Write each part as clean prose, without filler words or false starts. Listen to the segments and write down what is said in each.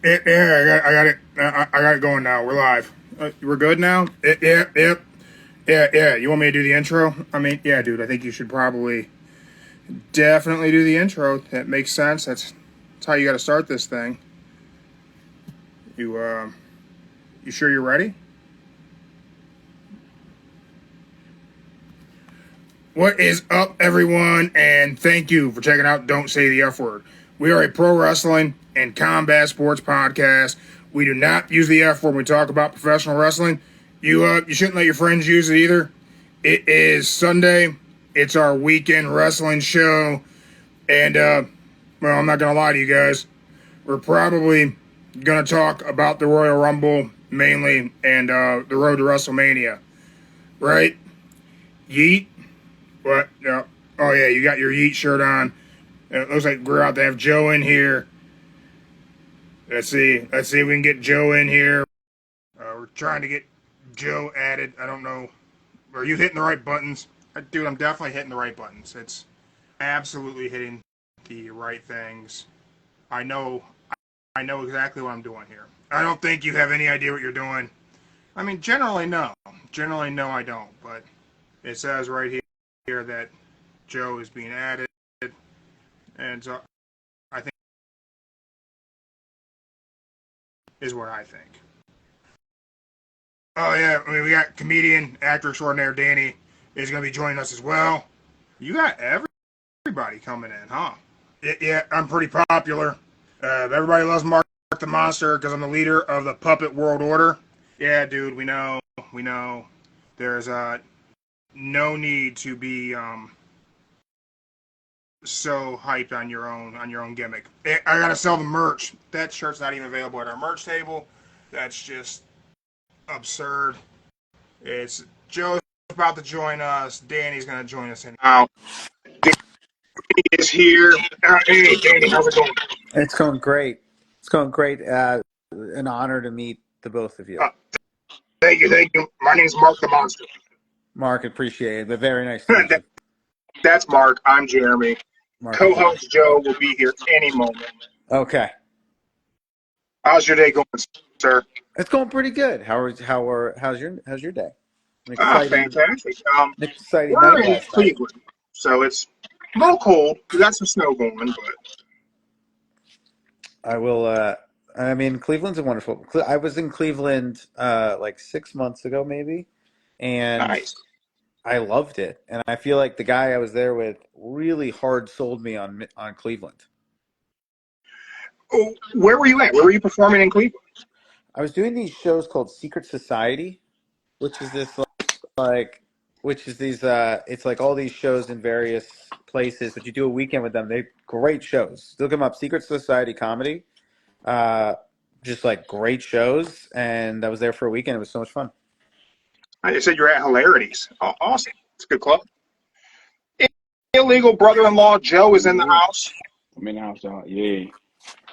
Yeah, I got it. I got it going now. We're live. We're good now. Yeah. You want me to do the intro? I mean, yeah, dude. I think you should probably definitely do the intro. That makes sense. That's how you got to start this thing. You sure you're ready? What is up, everyone? And thank you for checking out Don't Say the F Word. We are a pro wrestling and combat sports podcast. We do not use the F word when we talk about professional wrestling. You shouldn't let your friends use it either. It is Sunday. It's our weekend wrestling show. And, well, I'm not going to lie to you guys. We're probably going to talk about the Royal Rumble mainly and the road to WrestleMania. Right? Yeet. What? No. Oh, yeah, you got your Yeet shirt on. It looks like we're out to have Joe in here. Let's see if we can get Joe in here. We're trying to get Joe added. I don't know. Are you hitting the right buttons? Dude, I'm definitely hitting the right buttons. It's absolutely hitting the right things. I know exactly what I'm doing here. I don't think you have any idea what you're doing. I mean, generally, no. Generally, no, I don't. But it says right here that Joe is being added. And so I think is what I think. Oh, yeah. I mean, we got comedian, actor extraordinaire Danny is going to be joining us as well. You got everybody coming in, huh? Yeah, I'm pretty popular. Everybody loves Mark the Monster because I'm the leader of the Puppet World Order. Yeah, dude, we know. There's no need to be so hyped on your own gimmick. I gotta sell the merch. That shirt's not even available at our merch table. That's just absurd. It's Joe's about to join us. Danny's gonna join us anyhow. Danny is here. Hey, Danny, how's it going? It's going great. It's going great. An honor to meet the both of you. Thank you. My name's Mark the Monster. Mark, appreciate it. But very nice to meet you. That's Mark. I'm Jeremy. Mark, Co-host Joe will be here any moment. Okay. How's your day going, sir? It's going pretty good. How's your day? Fantastic. Exciting We're night in last night. Cleveland, so it's a little cold. We got some snow going, but I will. I mean, Cleveland's a wonderful. I was in Cleveland like 6 months ago, maybe, and nice. I loved it. And I feel like the guy I was there with really hard sold me on Cleveland. Oh, where were you at? Where were you performing in Cleveland? I was doing these shows called Secret Society, which is this which is these it's like all these shows in various places, but you do a weekend with them. They're great shows. Look them up, Secret Society Comedy. Just like great shows, and I was there for a weekend. It was so much fun. I just said you're at Hilarities. Oh, awesome. It's a good club. Illegal brother-in-law Joe is in the house. I'm in the house, y'all. Yeah.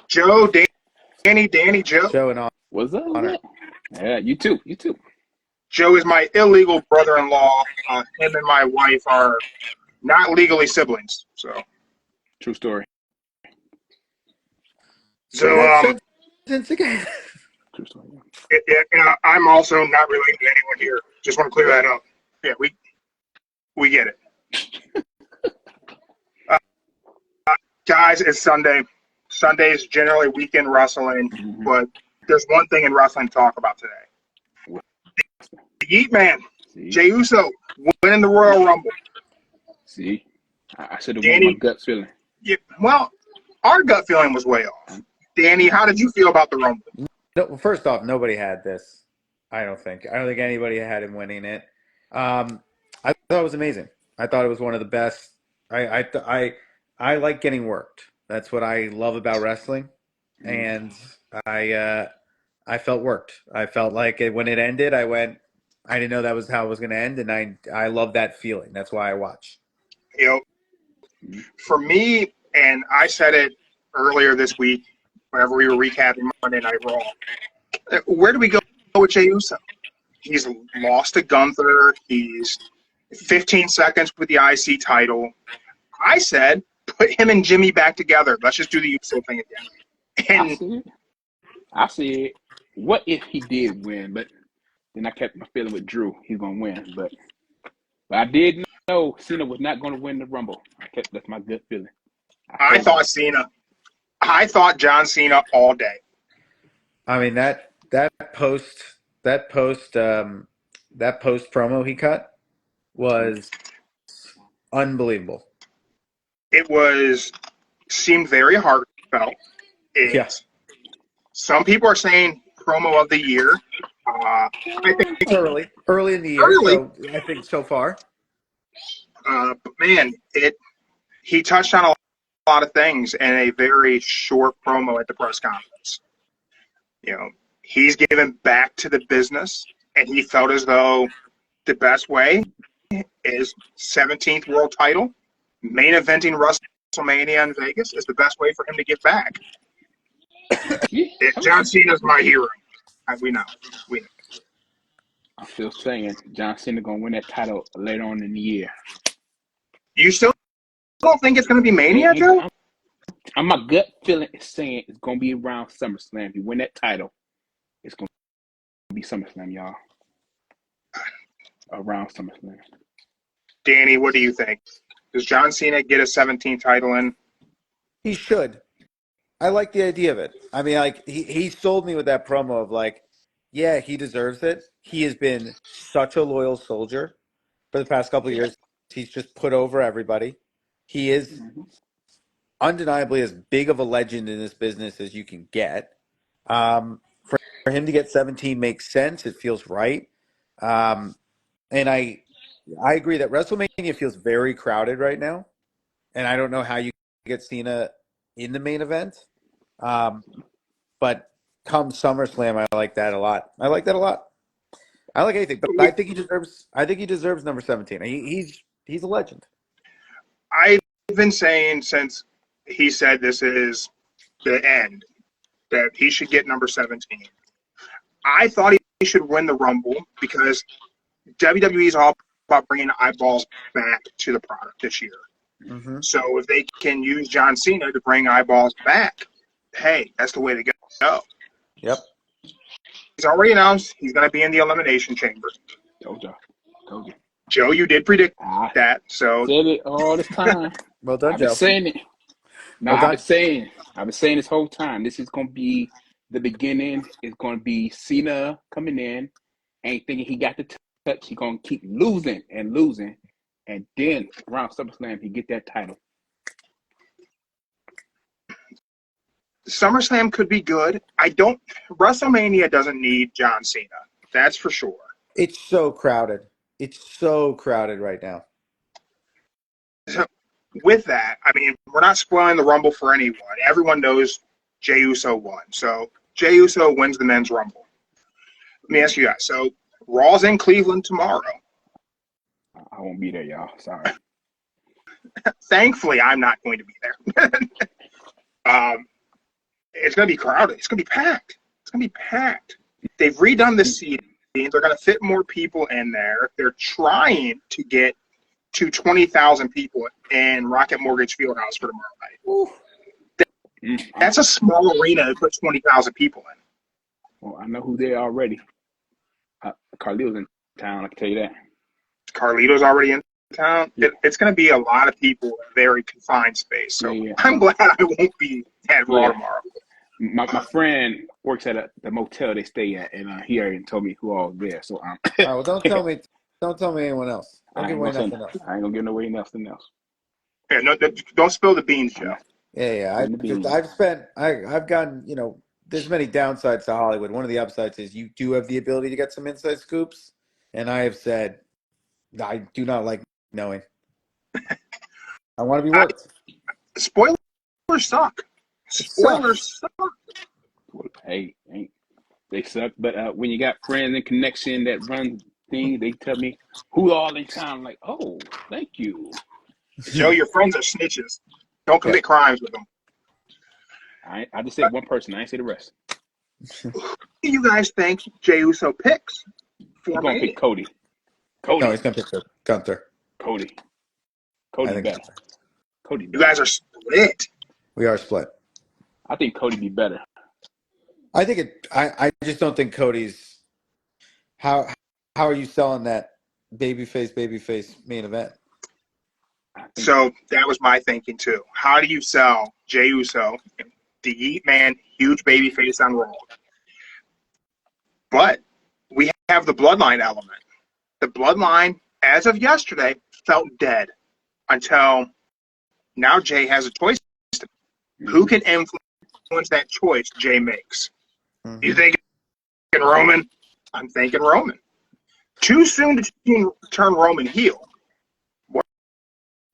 Joe, Danny, Joe. Show and What's up? honor. Yeah, you too. Joe is my illegal brother-in-law. Him and my wife are not legally siblings. So True story. So again. True story. I'm also not related to anyone here. Just want to clear that up. Yeah, we get it. Guys, it's Sunday. Sunday is generally weekend wrestling, but there's one thing in wrestling to talk about today. The Yeet Man, Jey Uso, winning the Royal Rumble. See, I should have won my gut feeling. Yeah, well, our gut feeling was way off. Danny, how did you feel about the Rumble? No, first off, nobody had this. I don't think anybody had him winning it. I thought it was amazing. I thought it was one of the best. I like getting worked. That's what I love about wrestling, and I felt worked. I felt like when it ended, I didn't know that was how it was going to end, and I love that feeling. That's why I watch. You know, for me, and I said it earlier this week, whenever we were recapping Monday Night Raw. Where do we go with Jey Uso? He's lost to Gunther. He's 15 seconds with the IC title. I said, put him and Jimmy back together. Let's just do the Uso thing again. And I said, what if he did win? But then I kept my feeling with Drew. He's going to win. But I did know Cena was not going to win the Rumble. That's my gut feeling. I thought Cena. I thought John Cena all day. I mean that post promo he cut was unbelievable. It seemed very heartfelt. Yeah. Some people are saying promo of the year. I think early in the year. So I think so far. But man, he touched on a lot of things in a very short promo at the press conference. He's given back to the business, and he felt as though the best way is 17th world title, main eventing WrestleMania in Vegas is the best way for him to get back. John Cena's my hero. We know. I'm still saying John Cena going to win that title later on in the year. You still don't think it's going to be Mania, Joe? My gut feeling is saying it's going to be around SummerSlam. If you win that title, it's going to be SummerSlam, y'all. Around SummerSlam. Danny, what do you think? Does John Cena get a 17th title in? He should. I like the idea of it. I mean, like he sold me with that promo of like, yeah, he deserves it. He has been such a loyal soldier for the past couple of years. He's just put over everybody. He is undeniably as big of a legend in this business as you can get. For him to get 17 makes sense. It feels right. And I agree that WrestleMania feels very crowded right now. And I don't know how you get Cena in the main event. But come SummerSlam, I like that a lot. I like anything, but I think he deserves number 17. He's a legend. I've been saying since he said this is the end that he should get number 17. I thought he should win the Rumble because WWE is all about bringing eyeballs back to the product this year. Mm-hmm. So if they can use John Cena to bring eyeballs back, hey, that's the way to go. Yep. He's already announced he's going to be in the Elimination Chamber. Told you. Joe, you did predict that. So said it all this time. Well done, I've been Joe. saying it. No, well I've been saying this whole time. This is going to be the beginning. It's going to be Cena coming in, ain't thinking he got the touch. He's going to keep losing, and then around SummerSlam he get that title. SummerSlam could be good. WrestleMania doesn't need John Cena. That's for sure. It's so crowded. It's so crowded right now. So, with that, I mean, we're not spoiling the Rumble for anyone. Everyone knows Jey Uso won. So Jey Uso wins the men's Rumble. Let me ask you guys. So Raw's in Cleveland tomorrow. I won't be there, y'all. Sorry. Thankfully, I'm not going to be there. It's going to be crowded. It's going to be packed. They've redone the seating. They're going to fit more people in there. They're trying to get to 20,000 people in Rocket Mortgage Fieldhouse for tomorrow night. That's a small arena to put 20,000 people in. Well, I know who they are already. Carlito's in town, I can tell you that. Carlito's already in town. Yeah. It's going to be a lot of people in a very confined space. So I'm glad I won't be at Raw tomorrow. My friend works at the motel they stay at, and he already told me who all there. So well, don't tell me anyone else. Don't give away nothing else. I ain't gonna give away nothing else. Yeah, no, don't spill the beans, Joe. Yeah. I've gotten, there's many downsides to Hollywood. One of the upsides is you do have the ability to get some inside scoops, and I have said I do not like knowing. I want to be worked. Spoilers suck. Spoilers suck. Hey, they suck. But when you got friends and connection that run things, they tell me who all in town. I'm like, oh, thank you. Joe, your friends are snitches. Don't commit crimes with them. I just said one person. I ain't say the rest. Who do you guys think Jey Uso picks? He's gonna pick Cody. No, he's gonna pick Gunther. Cody better. Cody better. You guys are split. We are split. I think Cody be better. I think it. I just don't think Cody's. How are you selling that babyface main event? So that was my thinking too. How do you sell Jey Uso, the Yeet Man, huge baby face on Raw? But we have the bloodline element. The bloodline, as of yesterday, felt dead until now. Jey has a choice. Who can influence that choice Jey makes? Mm-hmm. You thinking Roman? I'm thinking Roman. Too soon to turn Roman heel. What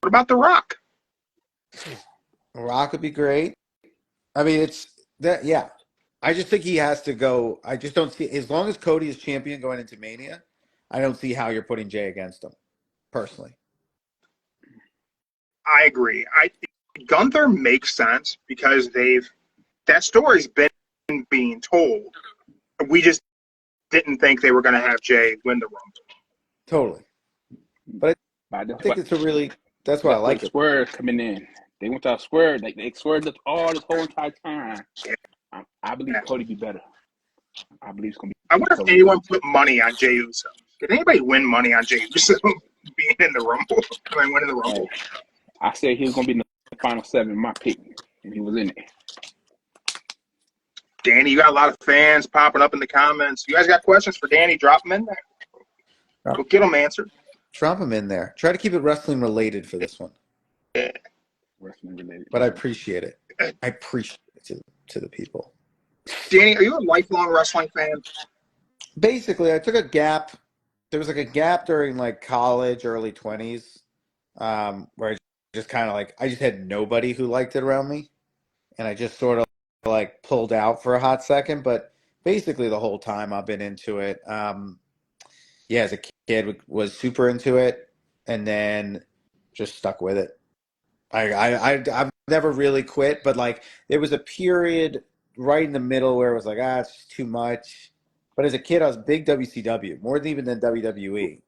about The Rock? Rock would be great. I mean, it's that. Yeah, I just think he has to go. I just don't see, as long as Cody is champion going into Mania, I don't see how you're putting Jey against him, personally. I agree. Gunther makes sense because that story's been being told. We just didn't think they were going to have Jey win the Rumble. Totally. But I think it's a really, that's why I like it. Swerve coming in. They went to a swerve. They swerved all this whole entire time. Yeah. I believe Cody be better. I believe it's going to be. I wonder if anyone put money on Jey Uso. Did anybody win money on Jey Uso being in the Rumble? Winning the Rumble? I said he was going to be in the final 7, my pick, and he was in it. Danny, you got a lot of fans popping up in the comments. You guys got questions for Danny? Drop them in there. We'll get them answered. Drop them in there. Try to keep it wrestling related for this one. Yeah. Wrestling related. But I appreciate it. I appreciate it to the people. Danny, are you a lifelong wrestling fan? Basically, I took a gap. There was like a gap during like college, early 20s, where I just kind of like, I just had nobody who liked it around me. And I just sort of like pulled out for a hot second. But basically the whole time I've been into it. Yeah, as a kid was super into it and then just stuck with it. I've never really quit, but like there was a period right in the middle where it was like, it's just too much. But as a kid, I was big WCW, more even than WWE.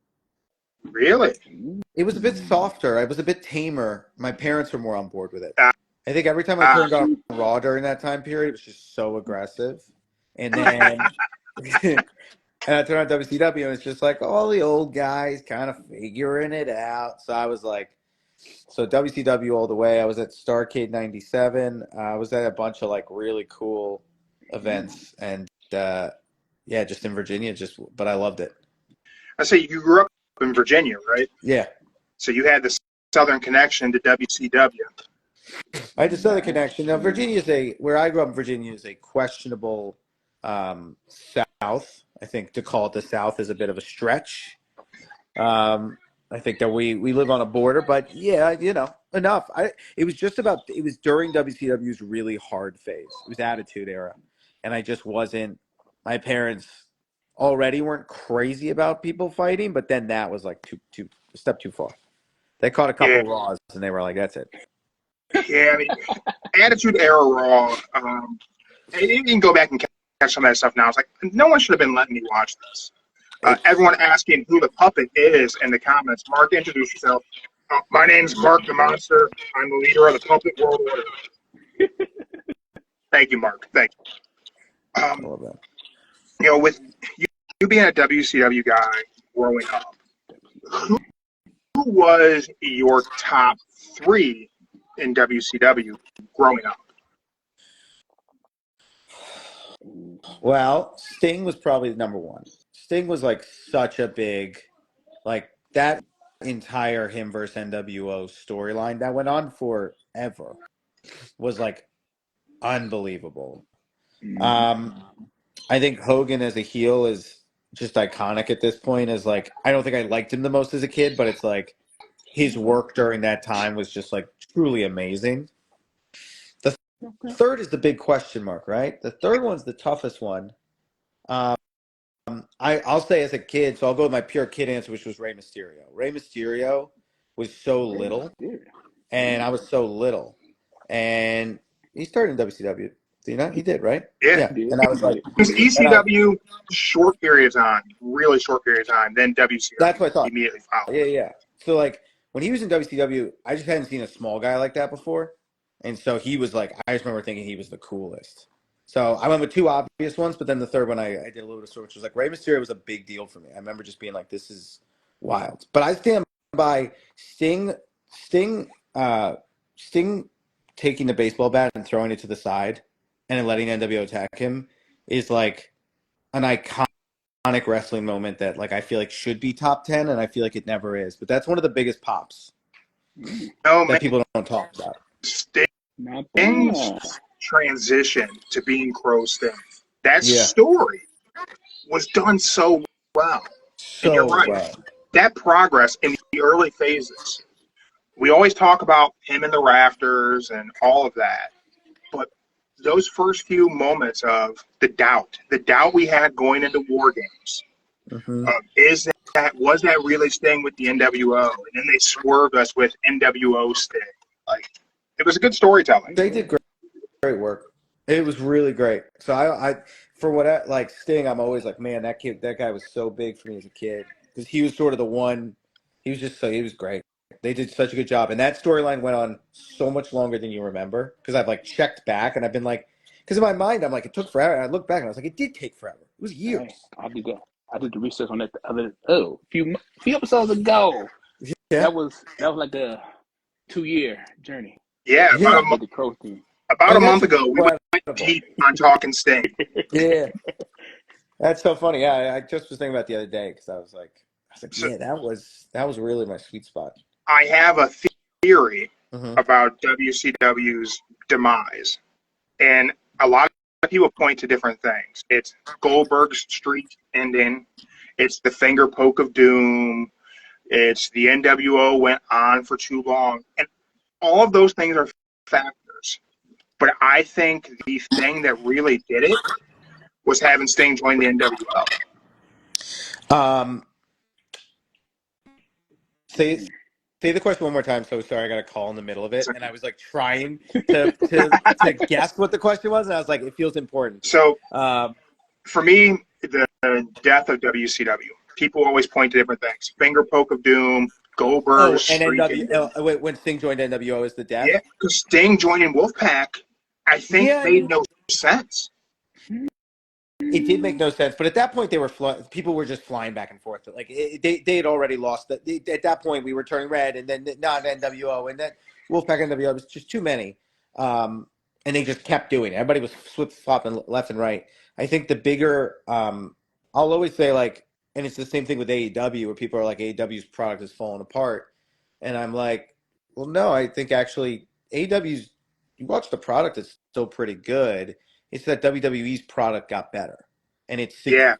Really? It was a bit softer. I was a bit tamer. My parents were more on board with it. I think every time I turned on Raw during that time period, it was just so aggressive. And then and I turned on WCW, and it's just like all the old guys kind of figuring it out. So I was like, so WCW all the way. I was at Starrcade 97. I was at a bunch of like really cool events. And yeah, just in Virginia, but I loved it. I say you grew up in Virginia, right? Yeah. So you had the Southern connection to WCW. I had the Southern connection. Now, where I grew up in Virginia is a questionable South. I think to call it the South is a bit of a stretch. I think that we live on a border, but yeah, enough. It was during WCW's really hard phase. It was Attitude Era. And I just wasn't, my parents already weren't crazy about people fighting, but then that was like a step too far. They caught a couple Raws and they were like, that's it. Yeah, I mean, Attitude Era Raw, you can go back and catch some of that stuff now. It's like, no one should have been letting me watch this. Everyone asking who the puppet is in the comments. Mark, introduce yourself. My name's Mark the Monster. I'm the leader of the Puppet World Order. Thank you, Mark. Thank you. I love that. With you being a WCW guy growing up, who was your top 3 in WCW growing up? Well, Sting was probably the number 1. Sting was like such a big, like that entire him versus NWO storyline that went on forever was like unbelievable. I think Hogan as a heel is just iconic at this point. As like, I don't think I liked him the most as a kid, but it's like his work during that time was just like truly amazing. The third is the big question mark, right? The third one's the toughest one. I'll say as a kid, so I'll go with my pure kid answer, which was Rey Mysterio. Rey Mysterio was so little, and I was so little. And he started in WCW. Do you know? He did, right? Yeah. And I was like, it was ECW, short period of time, really short period of time, then WCW. That's what I thought. Immediately followed. Yeah. So like when he was in WCW, I just hadn't seen a small guy like that before. And so he was like, I just remember thinking he was the coolest. So I went with two obvious ones, but then the third one I did a little bit of sort, which was like Rey Mysterio was a big deal for me. I remember just being like, this is wild. But I stand by Sting, Sting taking the baseball bat and throwing it to the side and then letting NWO attack him is like an iconic wrestling moment that like I feel like should be top 10, and I feel like it never is. But that's one of the biggest pops No, that man, people don't talk about. Not Sting's bad. transition to being Crow Sting, that Yeah. story was done so well. And you're So right. well. That progress in the early phases, we always talk about him in the rafters and all of that. But those first few moments of the doubt we had going into War Games, Mm-hmm. was that really Sting with the NWO? And then they swerved us with NWO Sting. Like, it was a good storytelling. They did great work. It was really great. So I for what I, like Sting, I'm always like, man, that guy was so big for me as a kid because he was sort of the one. He was great. They did such a good job, and that storyline went on so much longer than you remember because I've like checked back and I've been like, because in my mind I'm like, it took forever. And I look back and I was like, it did take forever. It was years. Hey, I did that. I did the research on that the other few episodes ago. Yeah. That was like a 2-year journey. Yeah, Yeah. I did the Crow thing. about a And that's month ago, we went incredible. deep on talking Sting. Yeah. That's so funny. Yeah, I just was thinking about it the other day because I was like, So yeah, that was really my sweet spot. I have a theory Mm-hmm. about WCW's demise, and a lot of people point to different things. It's Goldberg's streak ending. It's the finger poke of doom. It's the NWO went on for too long, and all of those things are factors. But I think the thing that really did it was having Sting join the NWO. Say the question one more time. So sorry, I got a call in the middle of it, and I was like trying to guess what the question was, and I was like, it feels important. So Um, for me, the death of WCW, people always point to different things. Finger poke of doom, Goldberg's and streak. when Sting joined NWO is the death. Yeah, because Sting joining Wolfpack, I think Yeah, I made mean, no sense. it did make no sense. But at that point, people were just flying back and forth. Like they had already lost. At that point, we were turning red, and then not NWO, and then Wolfpack NWO was just too many. And they just kept doing it. Everybody was flip flopping left and right. I think the bigger, I'll always say like, and it's the same thing with AEW where people are like AEW's product is falling apart, and I'm like, well, no, I think actually AEW's. You watch the product; it's still pretty good. It's that WWE's product got better, and Yeah,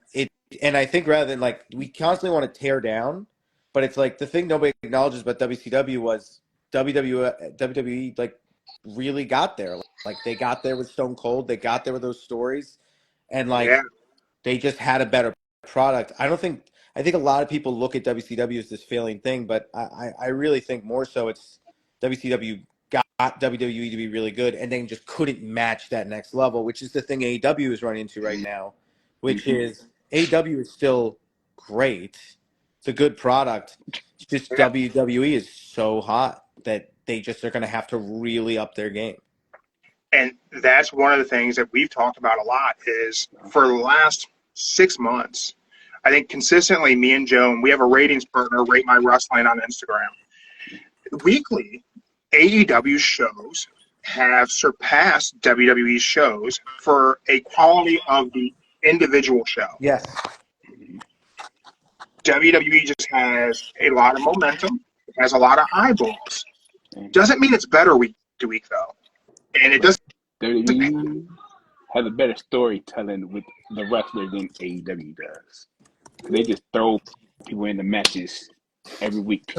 and I think rather than like we constantly want to tear down, but it's like the thing nobody acknowledges about WCW was WWE like really got there. Like they got there with Stone Cold, they got there with those stories, and yeah, like they just had a better product. I think a lot of people look at WCW as this failing thing, but I really think more so it's WCW got WWE to be really good and then just couldn't match that next level, which is the thing AEW is running into right now, which is AEW is still great. It's a good product. It's just yeah. WWE is so hot that they just are going to have to really up their game. And that's one of the things that we've talked about a lot is for the last 6 months, I think consistently me and Joan, we have a ratings partner, Rate My Wrestling on Instagram. Weekly, AEW shows have surpassed WWE shows for a quality of the individual show. Yes. WWE just has a lot of momentum. It has a lot of eyeballs. Doesn't mean it's better week to week, though. And it doesn't. WWE has a better storytelling with the wrestler than AEW does. They just throw people in the matches every week.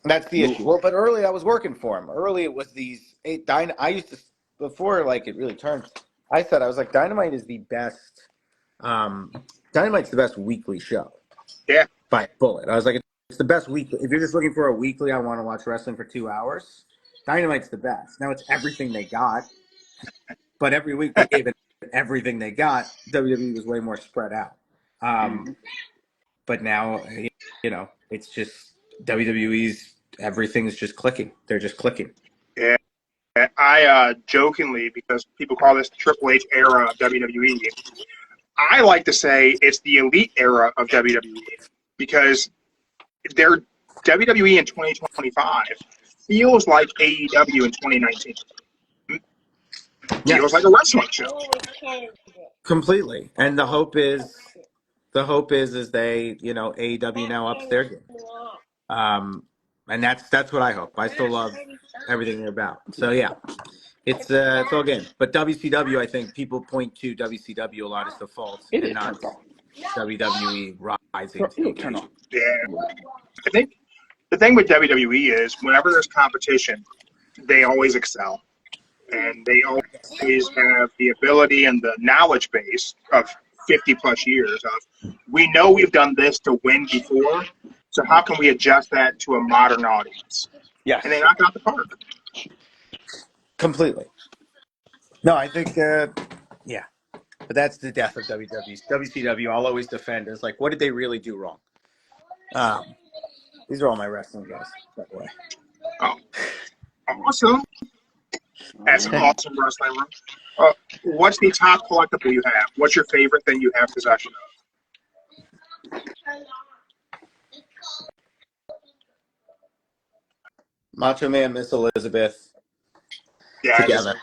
That's the issue. Well, but early I was working for him. Early it was these I used to before like it really turned. I said I was like Dynamite is the best. Dynamite's the best weekly show. Yeah. By a bullet. I was like, it's the best weekly. If you're just looking for a weekly, I want to watch wrestling for 2 hours. Dynamite's the best. Now it's everything they got, but every week they gave it everything they got. WWE was way more spread out. But now, it's just WWE's everything's just clicking. They're just clicking. Yeah. Okay, I jokingly, because people call this the Triple H era of WWE, I like to say it's the elite era of WWE because their WWE in 2025 feels like AEW in 2019. Feels like Yes, a wrestling show. completely. And the hope is they, AEW now ups their game. And that's what I hope. I still love everything they're about. So yeah, it's all game. But WCW, I think people point to WCW a lot as the fault It and is not turned off. WWE rising to the It'll turn off. occasion. Yeah, I think the thing with WWE is whenever there's competition, they always excel, and they always have the ability and the knowledge base of 50 plus years of we know we've done this to win before, so how can we adjust that to a modern audience? Yes. And they knock out the park. Completely. No, I think yeah. But that's the death of WWE. WCW, I'll always defend as like, what did they really do wrong? These are all my wrestling guys, by the way. Oh, awesome! That's an awesome wrestling room. What's the top collectible you have? What's your favorite thing you have possession of? Macho Man, Miss Elizabeth, That is together.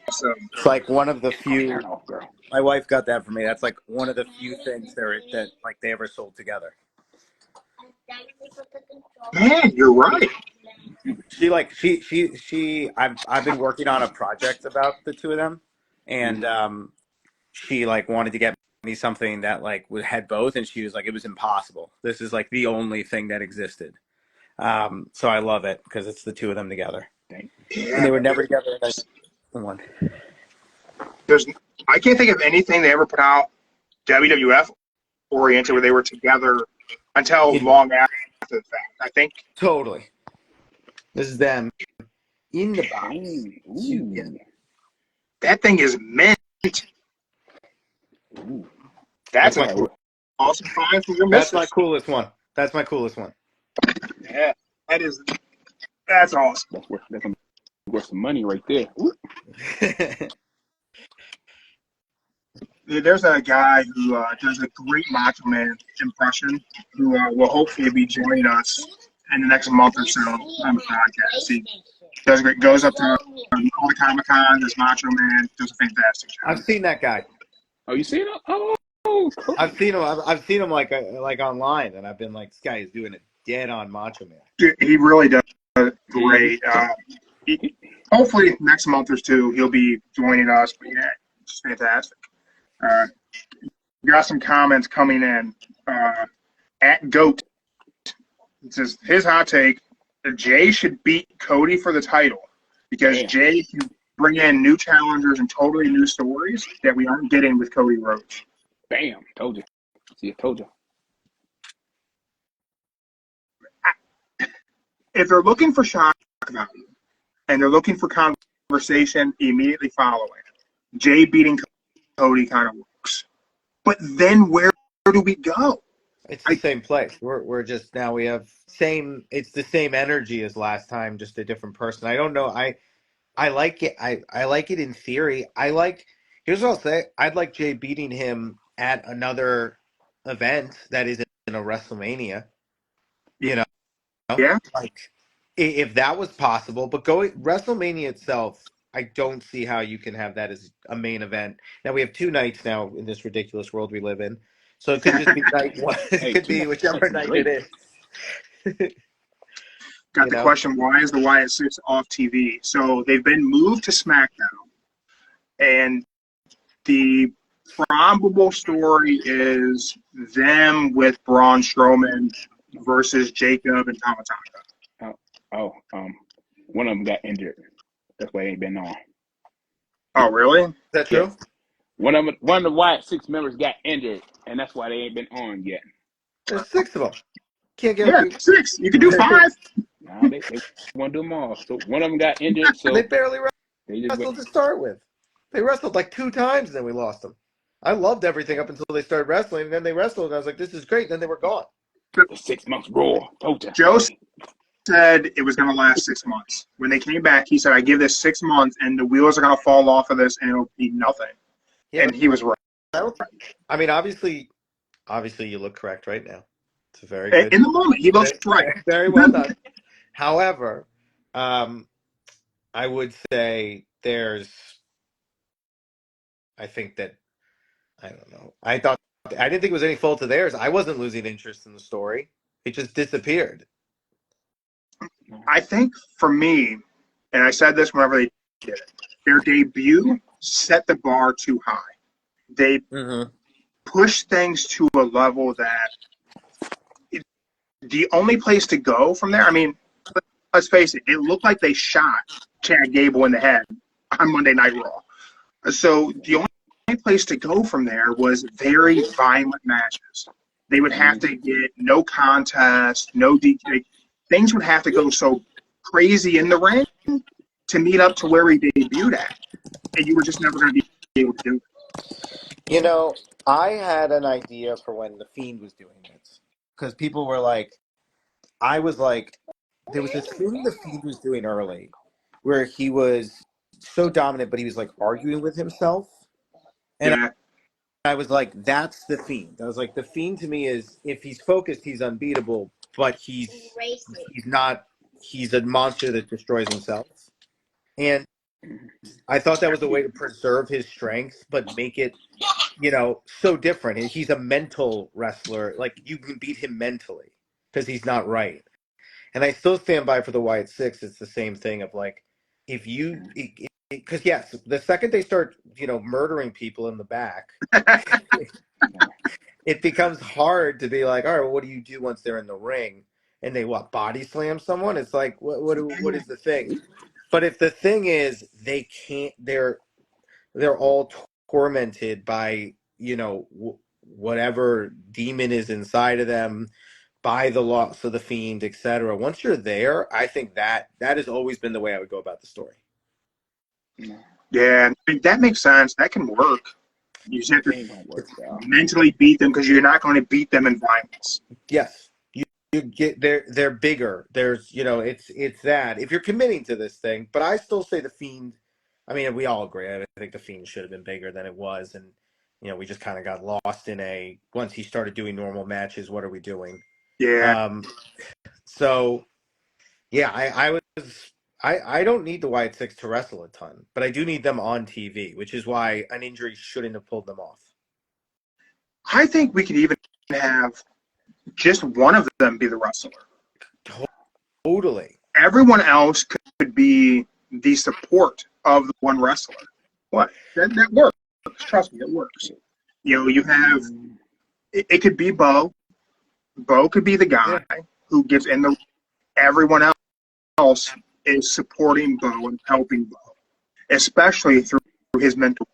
awesome. It's like one of the Turn few. off, girl. My wife got that for me. That's like one of the few things that like they ever sold together. Man, you're right. She like she. I've been working on a project about the two of them, and she like wanted to get me something that like had both, and she was like, it was impossible. This is like the only thing that existed. So I love it because it's the two of them together, and Yeah, they were never together in one. there's. I can't think of anything they ever put out WWF oriented where they were together until long after the fact. I think Totally. This is them in the box. Ooh. that thing is mint. Ooh. That's my an awesome find for your That's missus. my coolest one. That's my coolest one. Yeah, that is. That's awesome. That's worth some money right there. Ooh. There's a guy who does a great Macho Man impression who will hopefully be joining us in the next month or so on the podcast. He does great. Goes up to all the Comic Cons as Macho Man. Does a fantastic job. I've seen that guy. Oh, you see it? Oh, cool. I've seen him. I've seen him like online, and I've been like, this guy is doing it dead on Macho Man. He really does great. Hopefully next month or two he'll be joining us. But yeah, it's fantastic. We got some comments coming in. At Goat, it says his hot take: Jey should beat Cody for the title because Jey can bring in new challengers and totally new stories that we aren't getting with Cody Rhodes. Bam. Told you. See, I told you. If they're looking for shock value and they're looking for conversation immediately following, Jey beating Cody kind of works. But then where do we go? It's the same place. We're just now we have same. It's the same energy as last time, just a different person. I don't know. I like it. I like it in theory. Here's what I'll say. I'd like Jey beating him at another event that is in a WrestleMania. You know, Yeah. like if that was possible. But going WrestleMania itself, I don't see how you can have that as a main event. Now we have two nights now in this ridiculous world we live in, so it could just be night one. It could be whichever night it is. Got the question, why is the Wyatt Six off TV? So they've been moved to SmackDown, and the probable story is them with Braun Strowman versus Jacob and Tama Tonga. One of them got injured. That's why they ain't been on. Oh, really? Is that true? One of the Wyatt Six members got injured, and that's why they ain't been on yet. There's six of them. Can't get six. You can do five. No, they want to do them all. So one of them got injured. So they barely wrestled to start with. They wrestled like 2 times, and then we lost them. I loved everything up until they started wrestling, and then they wrestled, and I was like, this is great. And then they were gone. The 6 months raw. Told you. Joe said it was going to last 6 months. When they came back, he said, I give this 6 months and the wheels are going to fall off of this and it'll be nothing. Yeah, And he was right. I don't. I mean, obviously, you look correct right now. It's a very good, In the moment, he looks right. very well done. However, I would say I think that I don't know. I didn't think it was any fault of theirs. I wasn't losing interest in the story. It just disappeared. I think for me, and I said this whenever they did it, their debut set the bar too high. They pushed things to a level that the only place to go from there, I mean, let's face it, it looked like they shot Chad Gable in the head on Monday Night Raw. So the only place to go from there was very violent matches. They would have to get no contest, no DQ. Things would have to go so crazy in the ring to meet up to where he debuted at. And you were just never going to be able to do it. You know, I had an idea for when The Fiend was doing this. Because people were like, I was like, there was this thing The Fiend was doing early where he was so dominant, but he was like arguing with himself. And Yeah. I was like, that's The Fiend. I was like, The Fiend to me is, if he's focused, he's unbeatable, but he's not, he's a monster that destroys himself. And I thought that was a way to preserve his strength, but make it, so different. He's a mental wrestler. Like, you can beat him mentally because he's not right. And I still stand by for the Wyatt Six. It's the same thing of like, if you, because yes, the second they start, murdering people in the back, it becomes hard to be like, all right, well, what do you do once they're in the ring and they body slam someone? It's like, what is the thing? But if the thing is they can't, they're all tormented by whatever demon is inside of them, by the loss of the Fiend, etc. Once you're there, I think that has always been the way I would go about the story. Yeah, I mean, that makes sense. That can work. You just have to Ain't gonna work, though. mentally beat them because you're not going to beat them in violence. Yes, you get they're bigger. There's it's that if you're committing to this thing, but I still say the Fiend. I mean, we all agree. I think the Fiend should have been bigger than it was, and we just kind of got lost in once he started doing normal matches. What are we doing? Yeah. So yeah, I don't need the Wyatt Six to wrestle a ton, but I do need them on TV, which is why an injury shouldn't have pulled them off. I think we could even have just one of them be the wrestler. Totally. Everyone else could be the support of the one wrestler. What? That works. Trust me, it works. You have it could be Bo. Bo could be the guy who gets in the. Everyone else is supporting Bo and helping Bo, especially through his mental.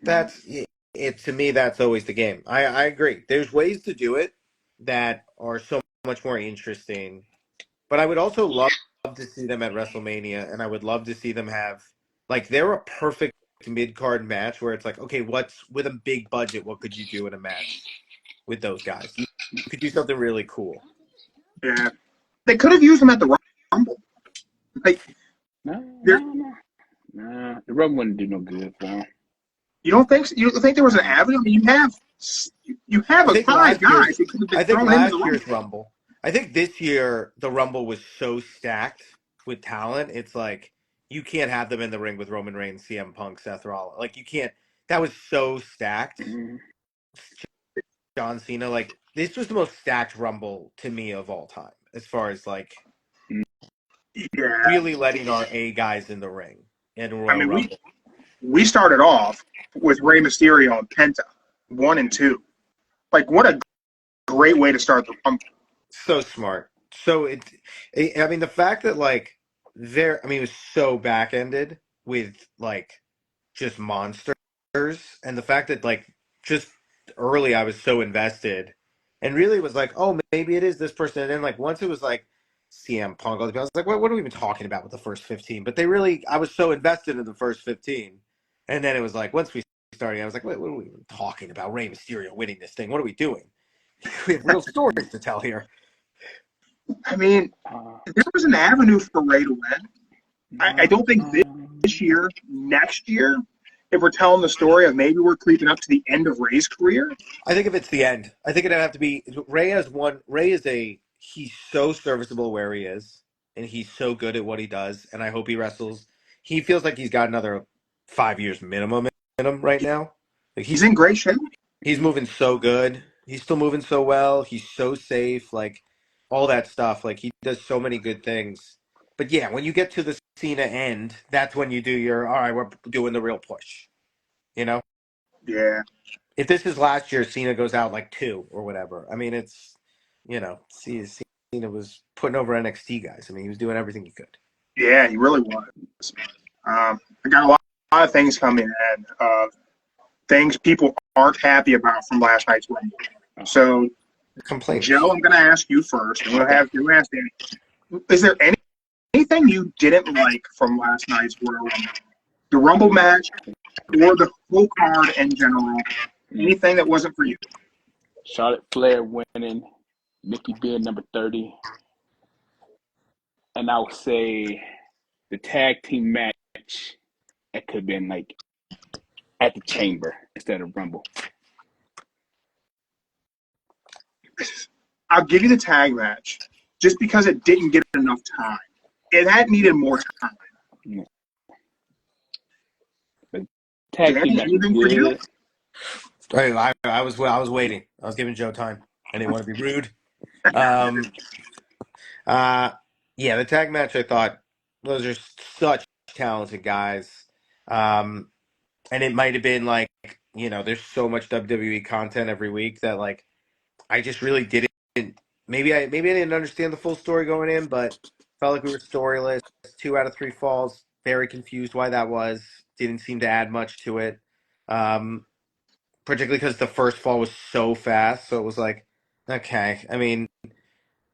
That's it. To me, that's always the game. I agree. There's ways to do it that are so much more interesting, but I would also love to see them at WrestleMania, and I would love to see them have they're a perfect mid-card match where it's like, okay, what's with a big budget? What could you do in a match with those guys? You could do something really cool. Yeah, they could have used them at the Rumble. No. The Rumble wouldn't do no good for him. You don't think? You think there was an avenue? I mean, you have a 5 guys who could have been thrown into the year's Rumble. I think this year the Rumble was so stacked with talent. It's like you can't have them in the ring with Roman Reigns, CM Punk, Seth Rollins. Like you can't. That was so stacked. John Cena. This was the most stacked Rumble to me of all time, as far as really letting our A guys in the ring in Royal Rumble. We started off with Rey Mysterio and Penta, 1 and 2. What a great way to start the Rumble. So smart. So I mean, the fact that it was so back ended with just monsters, and the fact that just early I was so invested, and really it was oh, maybe it is this person, and then once it was CM Punk, I was like, what are we even talking about with the first 15? But I was so invested in the first 15, and then it was once we started, I was like, wait, what are we even talking about? Rey Mysterio winning this thing? What are we doing? We have real stories to tell here. I mean, Uh, there was an avenue for Ray to win. I don't think this year, next year, if we're telling the story of maybe we're creeping up to the end of Ray's career. I think if it's the end, I think it'd have to be Ray has one. Ray is he's so serviceable where he is, and he's so good at what he does. And I hope he wrestles. He feels like he's got another 5 years minimum in him right now. Like He's in great shape. he's moving so good. He's still moving so well. He's so safe. Like all that stuff. Like he does so many good things. But yeah, when you get to the Cena end, that's when you do your all right. We're doing the real push. You know. Yeah. If this is last year, Cena goes out like 2 or whatever. I mean, it's Cena was putting over NXT guys. I mean, he was doing everything he could. Yeah, he really was. I got a lot of things coming in. Things people aren't happy about from last night's Rumble. So, Complaints. Joe, I'm going to ask you first, and we'll ask Danny. Is there anything you didn't like from last night's Royal Rumble? The Rumble match or the whole card in general? Anything that wasn't for you? Charlotte Flair winning, Nikki being number 30. And I would say the tag team match, it could have been like at the Chamber instead of Rumble. I'll give you the tag match just because it didn't get enough time. It had needed more time. Yeah. But tag Danny, team match was anything for you? good. I was waiting. I was giving Joe time. I didn't want to be rude. Yeah, the tag match. I thought those are such talented guys. And it might have been like there's so much WWE content every week that like I just really didn't. Maybe I didn't understand the full story going in, but felt like we were storyless. 2 out of 3 falls. Very confused why that was. Didn't seem to add much to it. Particularly because the first fall was so fast. So it was like, okay, I mean,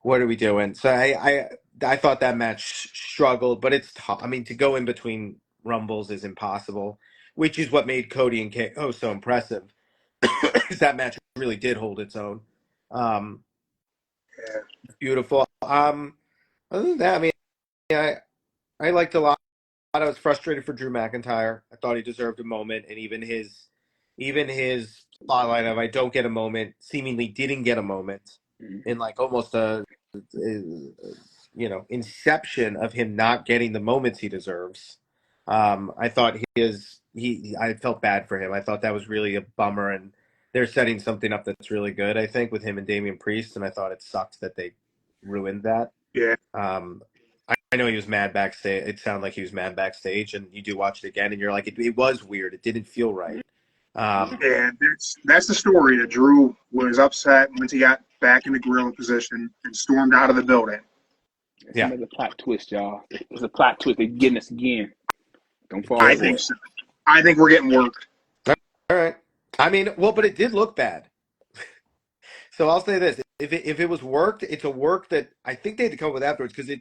what are we doing? So I thought that match struggled, but it's tough. I mean, to go in between Rumbles is impossible, which is what made Cody and KO so impressive. Because that match really did hold its own. Yeah. Beautiful. Other than that, I mean, I liked a lot. I was frustrated for Drew McIntyre. I thought he deserved a moment, and even his plotline of I don't get a moment seemingly didn't get a moment in like almost a inception of him not getting the moments he deserves. I thought I felt bad for him. I thought that was really a bummer, and they're setting something up that's really good. I think with him and Damian Priest, and I thought it sucked that they ruined that. Yeah. I know he was mad backstage. It sounded like he was mad backstage, and you do watch it again, and you're like, it was weird. It didn't feel right. And that's the story that Drew was upset once he got back in the gorilla position and stormed out of the building. It's another plot twist, y'all. It's a plot twist. They're getting us again. Don't fall I for think it. so. I think we're getting worked. All right. I mean, well, but it did look bad. So I'll say this: if it was worked, it's a work that I think they had to come up with afterwards because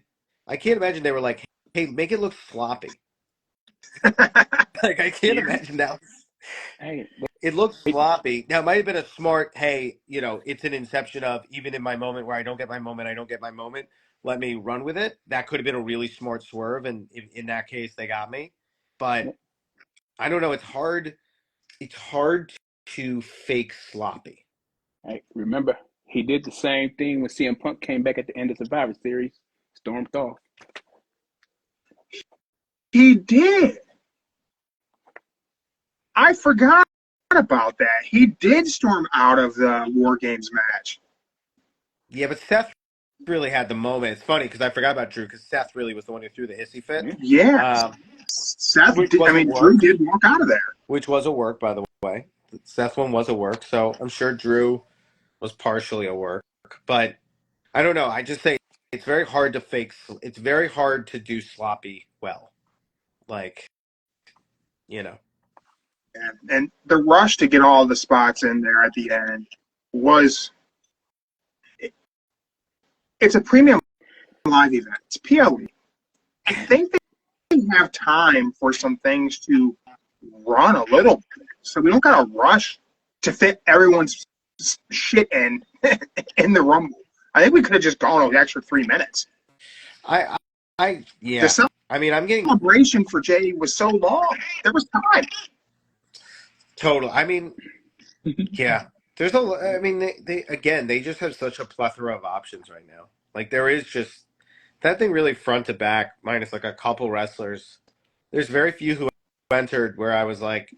I can't imagine they were like, "Hey, make it look sloppy." Like I can't imagine now. Hey, It looks sloppy. Now it might have been a smart, hey, it's an inception of even in my moment where I don't get my moment, I don't get my moment. Let me run with it. That could have been a really smart swerve, and in that case, they got me. But I don't know. It's hard. It's hard to fake sloppy. hey, remember, he did the same thing when CM Punk came back at the end of Survivor Series. Stormed off. He did. I forgot about that. He did storm out of the War Games match. Yeah, but Seth really had the moment. It's funny because I forgot about Drew because Seth really was the one who threw the hissy fit. Yeah. Drew did walk out of there. Which was a work, by the way. Seth one was a work, so I'm sure Drew was partially a work. But I don't know. I just say it's very hard to fake. It's very hard to do sloppy well. Like, And the rush to get all the spots in there at the end was. It's a premium live event. It's PLE. I think they have time for some things to run a little bit, so we don't gotta rush to fit everyone's shit in the Rumble. I think we could have just gone an extra 3 minutes. Yeah. The I mean, I'm getting celebration for Jey was so long. There was time. total. I mean, yeah. There's I mean, they just have such a plethora of options right now. Like there is just that thing really front to back, minus like a couple wrestlers. There's very few who entered where I was like,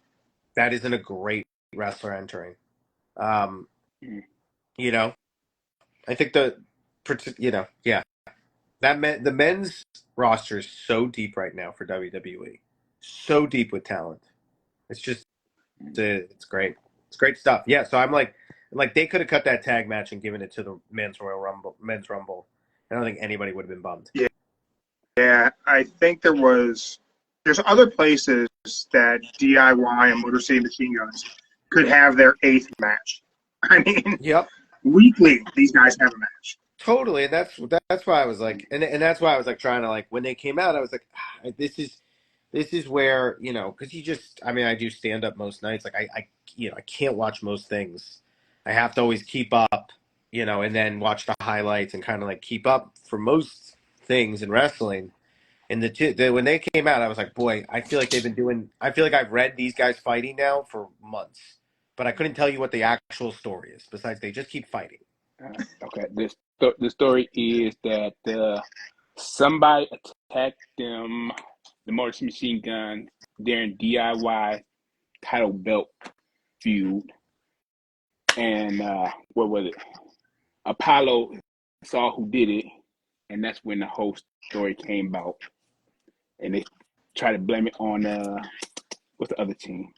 that isn't a great wrestler entering. Um, you know, I think yeah, the men's roster is so deep right now for WWE, so deep with talent. It's just it's great. It's great stuff. Yeah, so I'm like they could have cut that tag match and given it to the men's rumble. I don't think anybody would have been bummed. Yeah, I think there's other places that DIY and Motor City Machine Guns could have their 8th match. I mean, Yep. weekly these guys have a match. Totally, and that's why I was like, and that's why I was like trying to like when they came out, I was like, this is where because I mean I do stand up most nights, like I can't watch most things, I have to always keep up, and then watch the highlights and kind of like keep up for most things in wrestling. And when they came out, I was like, boy, I feel like I feel like I've read these guys fighting now for months, but I couldn't tell you what the actual story is. Besides, they just keep fighting. Okay, the story is that somebody attacked them, the Motor City Machine Gun, during DIY title belt feud, and what was it? Apollo saw who did it, and that's when the whole story came about, and they tried to blame it on what's the other team?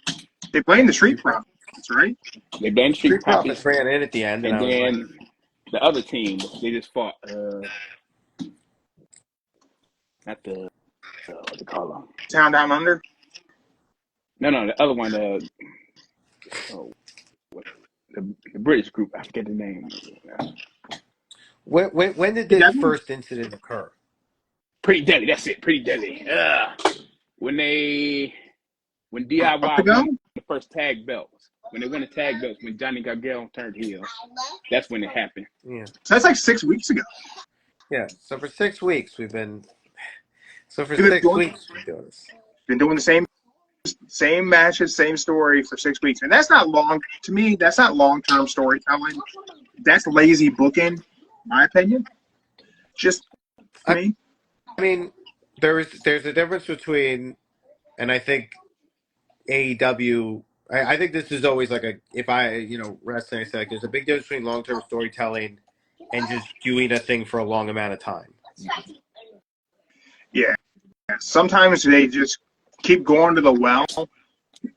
They blame the Street Profits, right? They blamed Street Profits Profits, ran in at the end, and I was then like, the other team, they just fought. Not the what they call them? Town Down Under. No, the other one. The British group. I forget the name. when did this first incident occur? Pretty Deadly. That's it. Pretty Deadly. When DIY won the first tag belts. When they won the tag belts, when Johnny Gargano turned heel, that's when it happened. Yeah. So that's like 6 weeks ago. Yeah. So for 6 weeks we've been. So for 6 weeks we've been doing this. Been doing the same matches, same story for 6 weeks, and that's not long. To me, that's not long-term storytelling. That's lazy booking, my opinion. Just for me. I mean, there's a difference between, and I think AEW. I think this is always like if I wrestling. I say like there's a big difference between long-term storytelling and just doing a thing for a long amount of time. Yeah. Sometimes they just keep going to the well,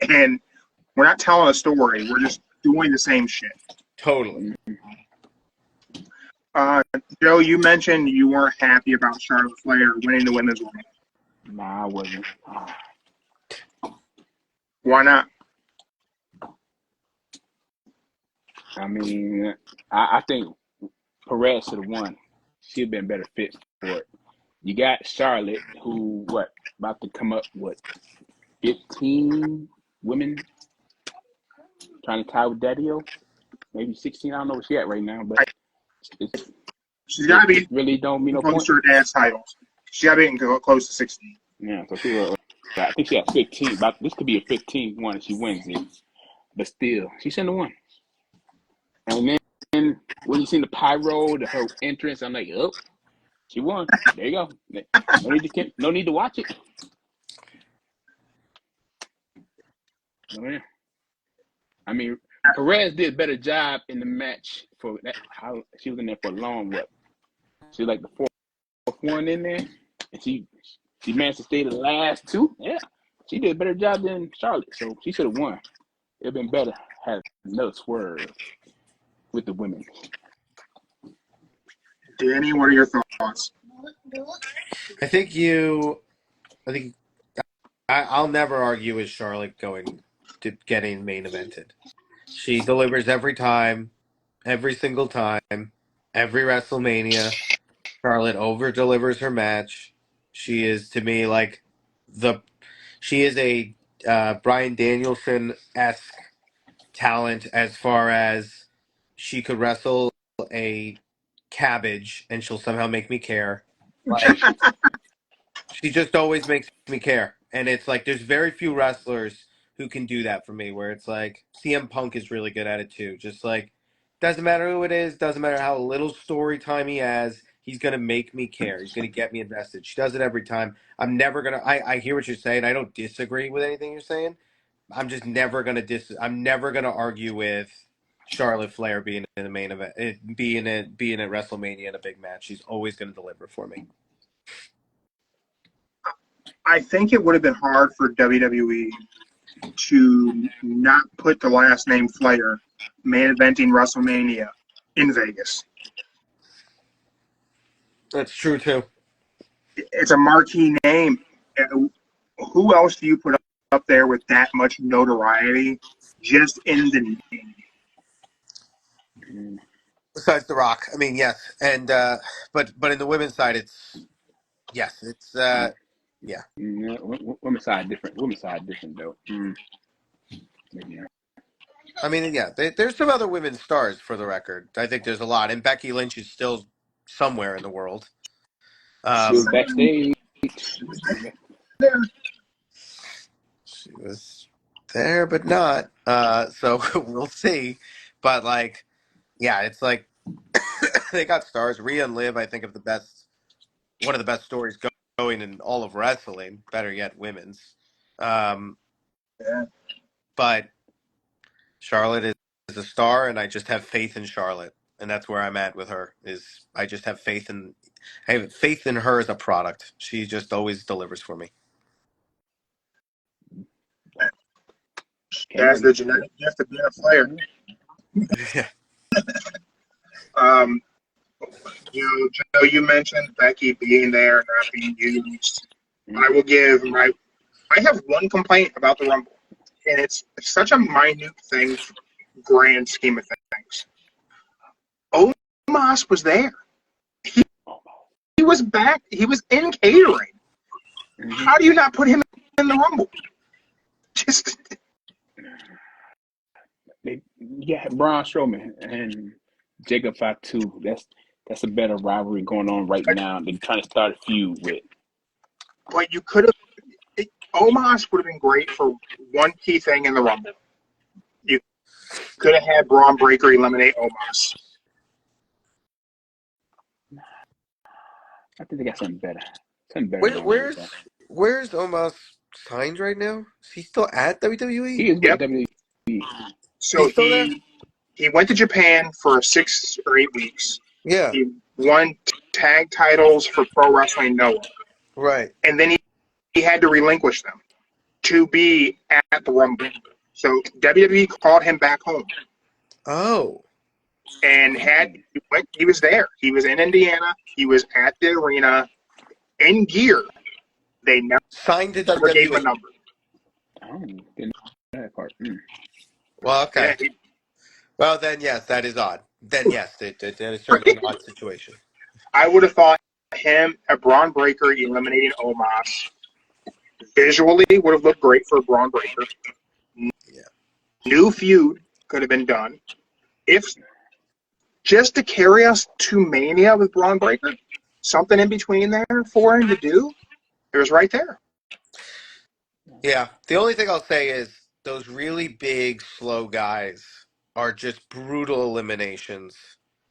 and we're not telling a story. We're just doing the same shit. Totally. Joe, you mentioned you weren't happy about Charlotte Flair winning the women's Rumble. Nah, I wasn't. Why not? I mean, I think Perez should have won. She'd been better fit for it. You got Charlotte, who about to come up 15 women trying to tie with Daddy-O, maybe 16. I don't know where she at right now, but she's got to be really don't mean no close point. to her dad's titles. She got to be close to 16. Yeah, so I think she had 15. But this could be a 15th one if she wins it. But still, she shouldn't have won. And then when you seen the pyro, her entrance, I'm like, oh, she won. There you go. No need to watch it. I mean, Perez did a better job in the match for that. How she was in there for a long She was like the fourth one in there, and she managed to stay the last two. Yeah, she did a better job than Charlotte, so she should have won. It'd been better had another swerve with the women. Danny, what are your thoughts? I think I'll never argue with Charlotte going to getting main evented. She delivers every time, every single time, every WrestleMania. Charlotte over delivers her match. She is to me like she is a Bryan Danielson-esque talent as far as she could wrestle a cabbage, and she'll somehow make me care. Like, she just always makes me care. And it's like there's very few wrestlers who can do that for me, where it's like CM Punk is really good at it too. Just like, doesn't matter who it is, doesn't matter how little story time he has, he's gonna make me care. He's gonna get me invested. She does it every time. I'm never gonna I hear what you're saying. I don't disagree with anything you're saying. I'm just never gonna I'm never gonna argue with Charlotte Flair being in the main event, being at WrestleMania in a big match. She's always gonna deliver for me. I think it would have been hard for WWE to not put the last name Flair main eventing WrestleMania in Vegas. That's true too. It's a marquee name. Who else do you put up there with that much notoriety just in the name? Besides The Rock, I mean, yes, and but in the women's side, it's yeah. Yeah, women's side different. Women's side different though. Yeah. I mean, yeah. There's some other women's stars for the record. I think there's a lot, and Becky Lynch is still somewhere in the world. She was backstage. She was there, but not. So we'll see. But like, yeah, it's like they got stars. Rhea and Liv, I think, of one of the best stories going in all of wrestling. Better yet, women's. But Charlotte is a star, and I just have faith in Charlotte, and that's where I'm at with her. Is I just have faith in her as a product. She just always delivers for me. That's the genetic gift of being a Flair. Yeah. Joe, you mentioned Becky being there, not being used. I will give I have one complaint about the Rumble, and it's such a minute thing, grand scheme of things. Omos was there. He was back. He was in catering. How do you not put him in the Rumble? Just Braun Strowman and Jacob Fatu. That's a better rivalry going on right now than trying to start a feud with. But you could have. Omos would have been great for one key thing in the Rumble. You could have had Braun Breaker eliminate Omos. I think they got something better. Where's Omos signed right now? Is he still at WWE? He is with WWE. So he went to Japan for 6 or 8 weeks. Yeah. He won tag titles for Pro Wrestling Noah. Right. And then he had to relinquish them to be at the Rumble. So WWE called him back home. Oh. And he was there. He was in Indiana. He was at the arena in gear. They never signed to WWE. Gave him a number. Oh, didn't know that part. Well, okay. Yeah, well, then yes, that is odd. Then yes, that is certainly an odd situation. I would have thought him, a Braun Breaker eliminating Omos, visually would have looked great for Braun Breaker. Yeah. New feud could have been done. If just to carry us to Mania with Braun Breaker, something in between there for him to do, it was right there. Yeah. The only thing I'll say is those really big, slow guys are just brutal eliminations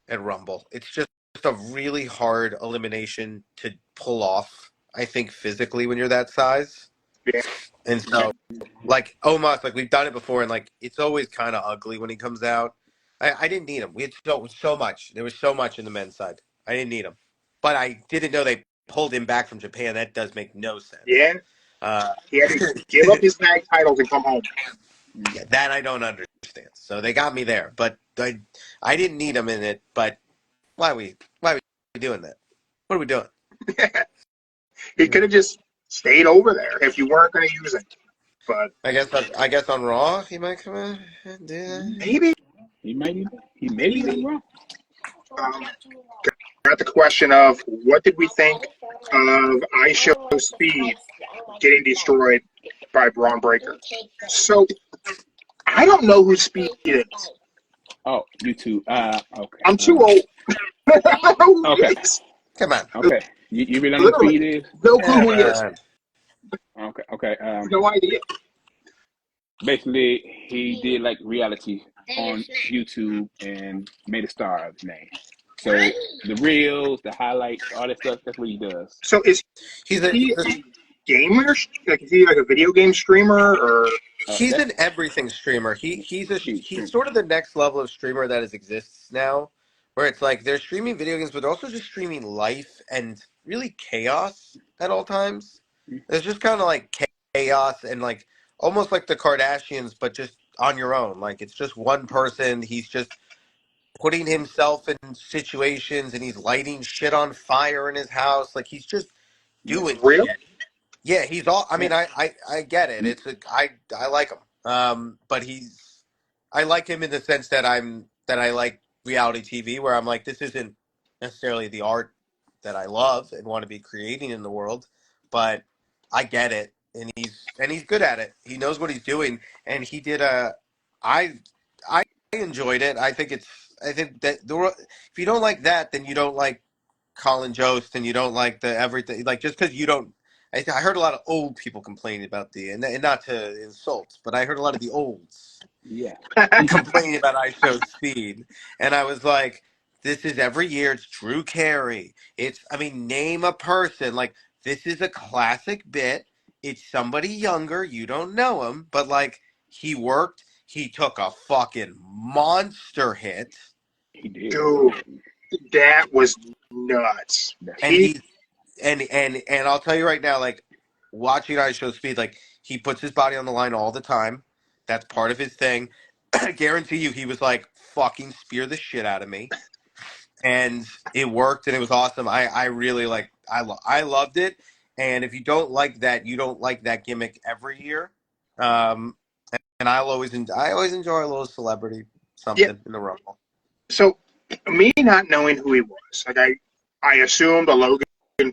at Rumble. It's just a really hard elimination to pull off, I think, physically when you're that size. Yeah. And so, like, Omos, like, we've done it before, and, like, it's always kind of ugly when he comes out. I didn't need him. We had so much. There was so much in the men's side. I didn't need him. But I didn't know they pulled him back from Japan. That does make no sense. Yeah. He had to give up his tag titles and come home. Yeah, that I don't understand. So they got me there. But I didn't need him in it. But why are we doing that? What are we doing? He could have just stayed over there if you weren't going to use it. But I guess on Raw he might come in and do that. Maybe. He may be wrong. Got the question of what did we think of I Show Speed getting destroyed by Braun Breaker? So I don't know who Speed is. Oh, you too. Okay. I'm too old. Okay. Come on. Okay. You really know who Speed is? No clue who he is. Okay. Okay. No idea. Basically, he did like reality on YouTube and made a star of his name. So the reels, the highlights, all that stuff, that's what he does. So is He's he a gamer? Like, is he like a video game streamer or? He's an everything streamer. He's sort of the next level of streamer that exists now, where it's like they're streaming video games, but they're also just streaming life and really chaos at all times. It's just kind of like chaos and like almost like the Kardashians, but just on your own. Like it's just one person. He's just putting himself in situations and he's lighting shit on fire in his house. Like he's just doing Real? shit. Yeah, he's all. I mean, I get it. I like him. But I like him in the sense that I like reality TV, where I'm like, this isn't necessarily the art that I love and want to be creating in the world, but I get it, and he's good at it. He knows what he's doing, and he did I I enjoyed it. I think that if you don't like that, then you don't like Colin Jost, and you don't like the everything. Like just because you don't. I heard a lot of old people complaining about and not to insult, but I heard a lot of the olds complaining about I Show Speed, and I was like, this is every year. It's Drew Carey. Name a person. Like this is a classic bit. It's somebody younger. You don't know him, but like he worked. He took a fucking monster hit. He did. Dude, that was nuts. And I'll tell you right now, like watching I Show Speed, like he puts his body on the line all the time. That's part of his thing. I guarantee you, he was like fucking spear the shit out of me, and it worked, and it was awesome. I really I loved it. And if you don't like that, you don't like that gimmick every year. And I always enjoy a little celebrity something in the Rumble. So me not knowing who he was, like I assumed a Logan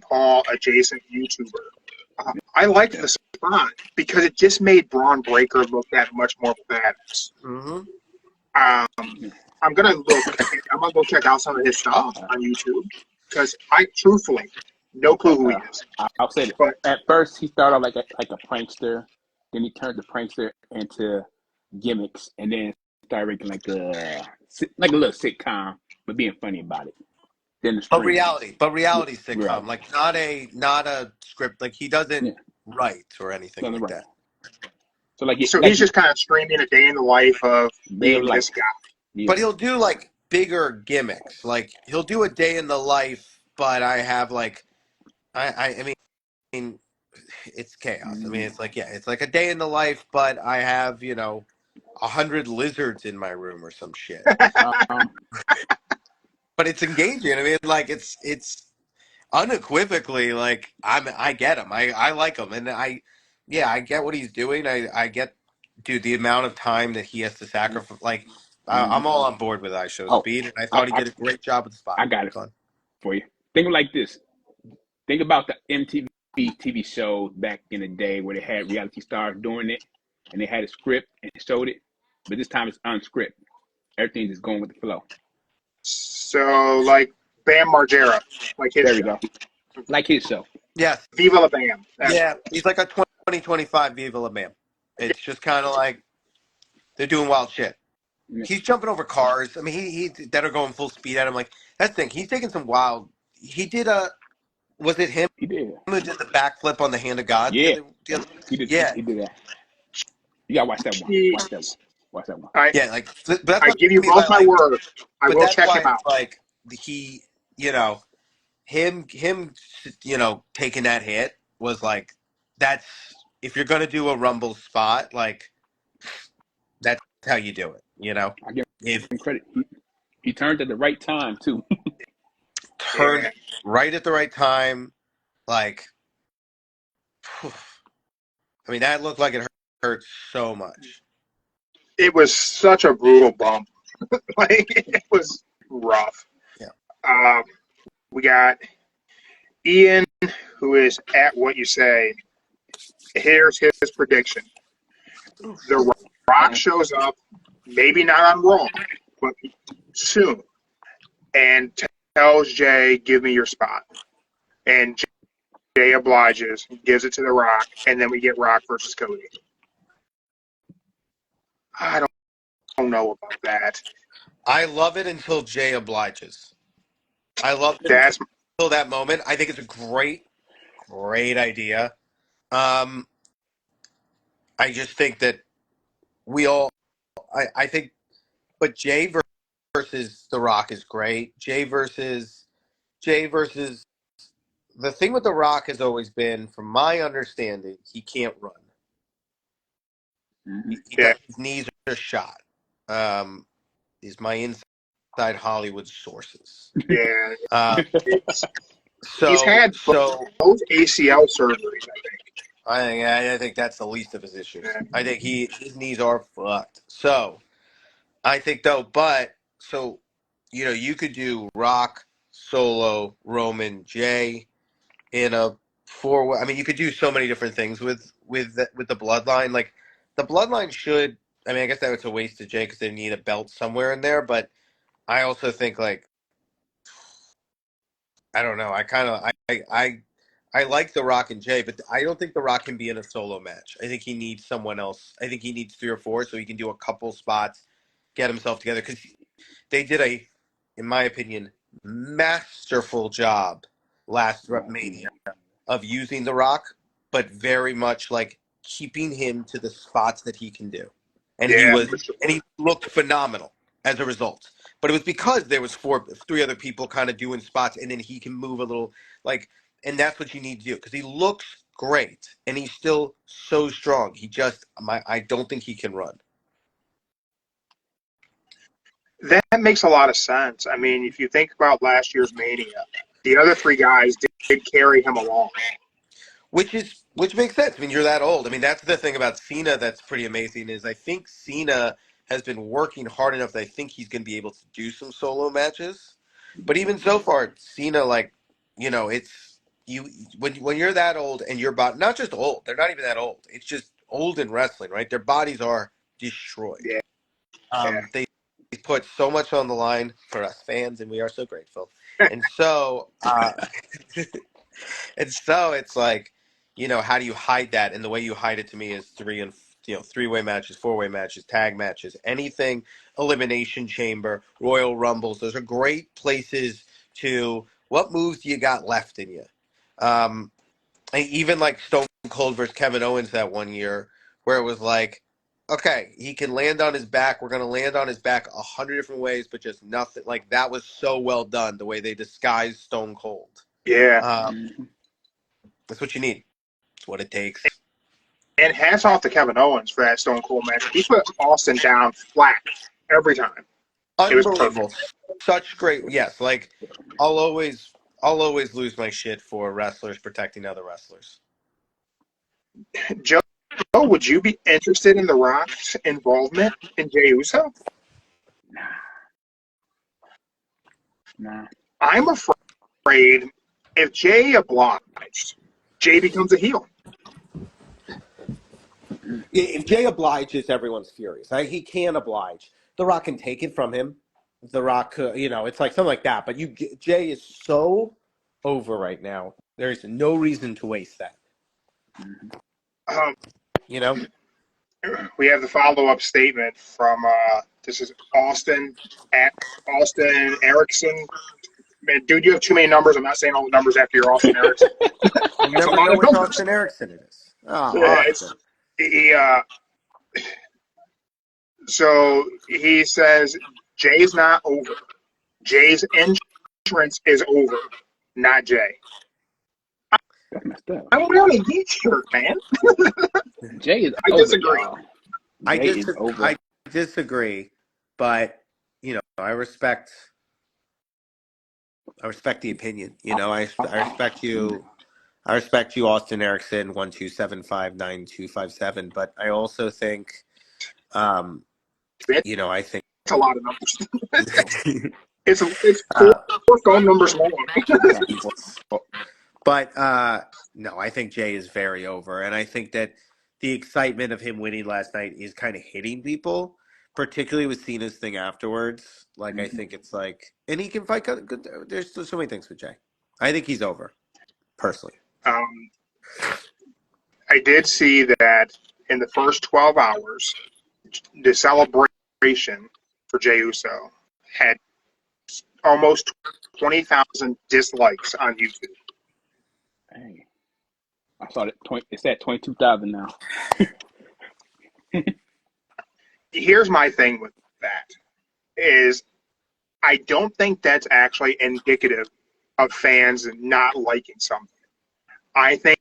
Paul adjacent YouTuber. I liked the spot because it just made Braun Breaker look that much more badass. Mm-hmm. I'm gonna go check out some of his stuff on YouTube because I truthfully no clue who he is. I'll say it. But At first, he started off like a prankster. Then he turned the prankster into gimmicks, and then started making like a little sitcom, but being funny about it. Then the But stream. reality sitcom, Right. like not a script. Like he doesn't write or anything like that. So he's just kind of streaming a day in the life of being this guy. Yeah. But he'll do like bigger gimmicks. Like he'll do a day in the life, but I have like, I mean, it's chaos. I mean, it's like a day in the life, but I have 100 lizards in my room or some shit. But it's engaging. I mean, like it's unequivocally like I get him. I like him, and I get what he's doing. I get, dude, the amount of time that he has to sacrifice. Like I'm all on board with I Show Speed, and I thought he did a great job with the spot. I got it for you. Think of it like this. Think about the MTV TV shows back in the day where they had reality stars doing it, and they had a script and showed it, but this time it's unscripted. Everything's just going with the flow. So, like Bam Margera, like his There show. we go. Like his show. Yes. Viva la Bam. Yeah, he's like a 2025 Viva la Bam. It's just kind of like they're doing wild shit. Yeah. He's jumping over cars. I mean, he that are going full speed at him. Like that's the thing. He's taking some wild. He did was it him? He did. Who did the backflip on the hand of God? Yeah. He did that. You gotta watch that one. Watch that one. I give you both my word. I will check him out. Like he, him, taking that hit was like, that's, if you're gonna do a Rumble spot, like that's how you do it. I give him credit. He turned at the right time too. Turned right at the right time. Like, I mean, that looked like it hurt so much. It was such a brutal bump. Like, it was rough. Yeah. We got Ian, who is at What You Say. Here's his prediction. The Rock shows up, maybe not on Raw, but soon, and tells Jey, "Give me your spot," and Jey obliges, gives it to The Rock, and then we get Rock versus Cody. I don't know about that. I love it until Jey obliges. I love it That's until that moment. I think it's a great idea. I just think that I think, but Jey versus The Rock is great. Jey versus, the thing with The Rock has always been, from my understanding, he can't run. yeah. His knees are shot. Is my inside Hollywood sources. Yeah. So He's had both ACL surgeries, I think. I think that's the least of his issues. Yeah. I think his knees are fucked. So I think you could do Rock, Solo, Roman, Jey in a four-way. I mean, you could do so many different things with the bloodline. Like the bloodline should. I mean, I guess that was a waste of Jey because they need a belt somewhere in there. But I also think I don't know. I like The Rock and Jey, but I don't think The Rock can be in a solo match. I think he needs someone else. I think he needs 3 or 4 so he can do a couple spots, get himself together. Because they did in my opinion, masterful job last Mania of using The Rock, but very much like keeping him to the spots that he can do. And For sure. he looked phenomenal as a result. But it was because there was 3 other people kind of doing spots, and then he can move a little, and that's what you need to do because he looks great and he's still so strong. I don't think he can run. That makes a lot of sense. I mean, if you think about last year's Mania, the other 3 guys did carry him along. Which makes sense. I mean, you're that old. I mean, that's the thing about Cena that's pretty amazing is I think Cena has been working hard enough that I think he's going to be able to do some solo matches. But even so far, Cena, it's when you're that old and your body, not just old, they're not even that old. It's just old in wrestling, right? Their bodies are destroyed. Yeah. They put so much on the line for us fans, and we are so grateful. And so, it's like, how do you hide that? And the way you hide it to me is 3-way matches, 4-way matches, tag matches, anything, elimination chamber, Royal Rumbles. Those are great places to, what moves do you got left in you? Even like Stone Cold versus Kevin Owens that one year where it was like, okay, he can land on his back. We're going to land on his back 100 different ways, but just nothing. Like, that was so well done, the way they disguised Stone Cold. Yeah. That's what you need. It's what it takes. And hats off to Kevin Owens for that Stone Cold match. He put Austin down flat every time. Unbelievable. Such great. Yes, like I'll always lose my shit for wrestlers protecting other wrestlers. Joe, would you be interested in The Rock's involvement in Jey Uso? Nah. I'm afraid if Jey obliged, Jey becomes a heel. If Jey obliges, everyone's furious. He can oblige. The Rock can take it from him. The Rock, it's like something like that. But Jey is so over right now. There is no reason to waste that. We have the follow-up statement from this is Austin Erickson. Man, dude, you have too many numbers. I'm not saying all the numbers after your Austin Erickson. I never know which Austin Erickson it is. Oh, Yeah, Austin. So he says Jay's not over. Jay's entrance is over, not Jey. That's messed up. I'm wearing a Heat shirt, man. Jey is I over, disagree. y'all. I Jey is over. I disagree, but I respect the opinion. I respect you. I respect you, Austin Erickson, 127599257. But I also think, I think It's a lot of numbers. it's four phone numbers long. But no, I think Jey is very over, and I think that the excitement of him winning last night is kind of hitting people particularly with Cena's thing afterwards. Like, I think it's like, and he can fight good. There's so many things with Jey. I think he's over, personally. Um, I did see that in the first 12 hours, the celebration for Jey Uso had almost 20,000 dislikes on YouTube. Dang. I saw it. It's at 22,000 now. Here's my thing with that is I don't think that's actually indicative of fans not liking something. I think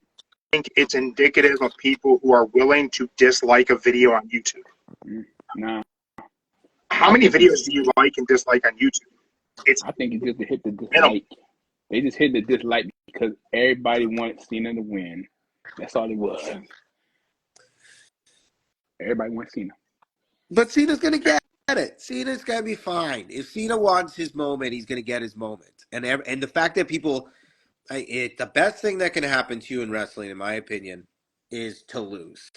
it's indicative of people who are willing to dislike a video on YouTube. Nah. How many videos do you like and dislike on YouTube? I think it just hit the minimal. dislike. They just hit the dislike because everybody wanted Cena to win. That's all it was. Everybody wants Cena. But Cena's going to get it. Cena's going to be fine. If Cena wants his moment, he's going to get his moment. And the fact that people, the best thing that can happen to you in wrestling, in my opinion, is to lose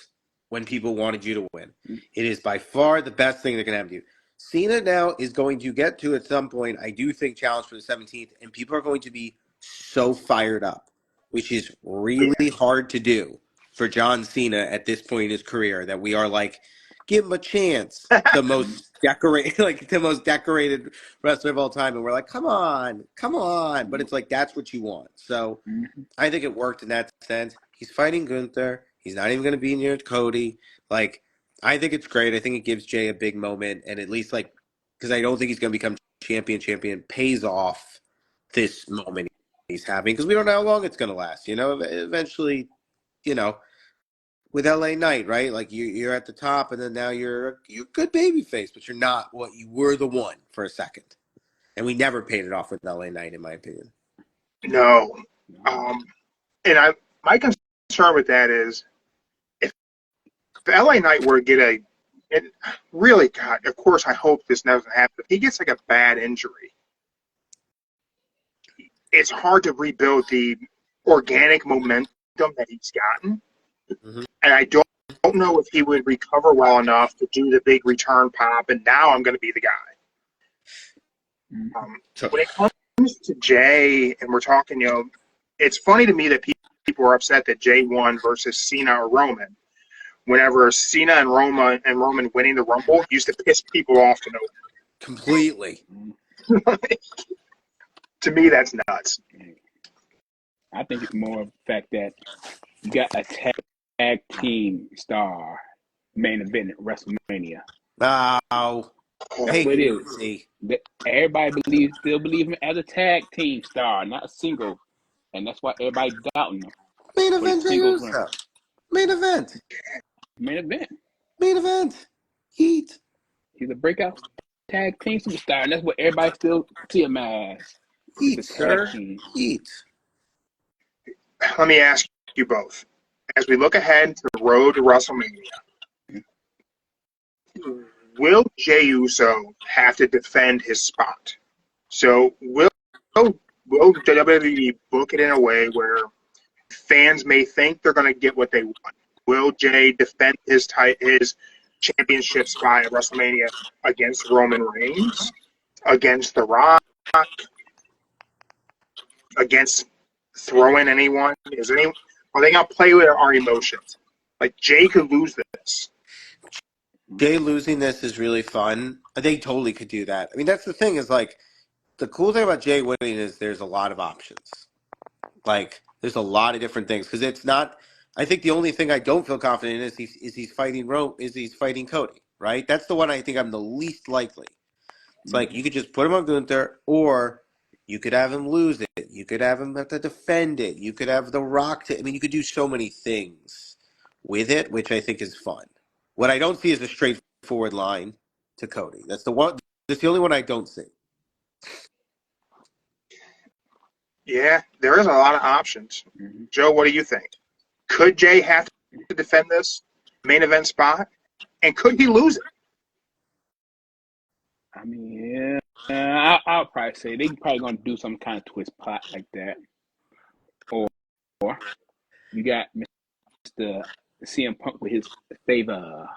when people wanted you to win. It is by far the best thing that can happen to you. Cena now is going to get to, at some point, I do think, challenge for the 17th, and people are going to be so fired up, which is really hard to do for John Cena at this point in his career, that we are like, give him a chance. The most decorated wrestler of all time, and we're like, come on. But it's like, that's what you want. So I think it worked in that sense. He's fighting Gunther. He's not even going to be near Cody. Like, I think it's great. I think it gives Jey a big moment, and at least, like, because I don't think he's going to become champion, pays off this moment he's having, because we don't know how long it's going to last. You know, eventually, you know, with LA Knight, right? Like, you're at the top, and then now you're a good baby face, but you're not what you were the one for a second. And we never paid it off with LA Knight, in my opinion. No. And my concern with that is if LA Knight were to get really, God, of course, I hope this doesn't happen. If he gets like a bad injury, it's hard to rebuild the organic momentum that he's gotten. Mm-hmm. And I don't know if he would recover well enough to do the big return pop, and now I'm going to be the guy. When it comes to Jey, and we're talking, it's funny to me that people are upset that Jey won versus Cena or Roman. Whenever Cena and Roman winning the Rumble used to piss people off to no end. Completely. To me, that's nuts. I think it's more of the fact that you got a tag team star main event at WrestleMania. Oh, That's what it is. Everybody still believes him as a tag team star, not a single. And that's why everybody doubting him. Main event, Jey Uso. Main event. Heat. He's a breakout tag team superstar, and that's what everybody still see him as. Heat, sir. Heat. Let me ask you both. As we look ahead to the road to WrestleMania, will Jey Uso have to defend his spot? So will WWE book it in a way where fans may think they're going to get what they want? Will Jey defend his championship spot at WrestleMania against Roman Reigns, against The Rock, against throwing anyone? Are they going to play with our emotions? Like, Jey could lose this. Jey losing this is really fun. They totally could do that. I mean, that's the thing, is like, the cool thing about Jey winning is there's a lot of options. Like, there's a lot of different things, because it's not. I think the only thing I don't feel confident in is he's fighting Cody, right? That's the one I think I'm the least likely. It's like, you could just put him on Gunther, or you could have him lose it. You could have him have to defend it. You could have The Rock you could do so many things with it, which I think is fun. What I don't see is a straightforward line to Cody. That's the only one I don't see. Yeah, there is a lot of options. Joe, what do you think? Could Jey have to defend this main event spot? And could he lose it? I mean, yeah, I'll probably say they probably going to do some kind of twist plot like that. Or you got Mr. CM Punk with his favor.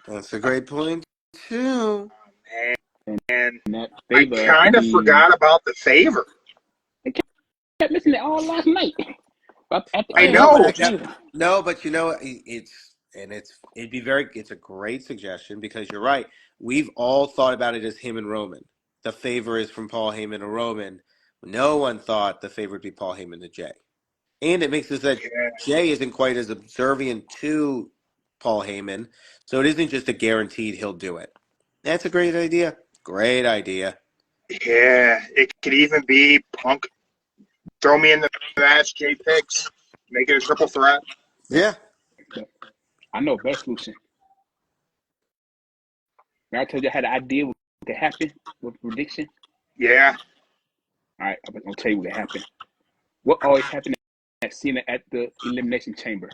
That's a great point too. And that I favor kind of forgot about the favor. I kept listening to it all last night. But at the I end, know. But you know, it's a great suggestion because you're right. We've all thought about it as him and Roman. The favor is from Paul Heyman to Roman. No one thought the favor would be Paul Heyman to Jey. And it makes us that Yeah, Jey isn't quite as observant to Paul Heyman, so it isn't just a guaranteed he'll do it. That's a great idea. Great idea. yeah, it could even be Punk. Throw me in the match, Jay picks, make it a triple threat. Yeah. I know a better solution. Remember I told you I had an idea what could happen with prediction? Yeah. All right, I'm going to tell you what happened. What always happened at Cena at the Elimination Chamber?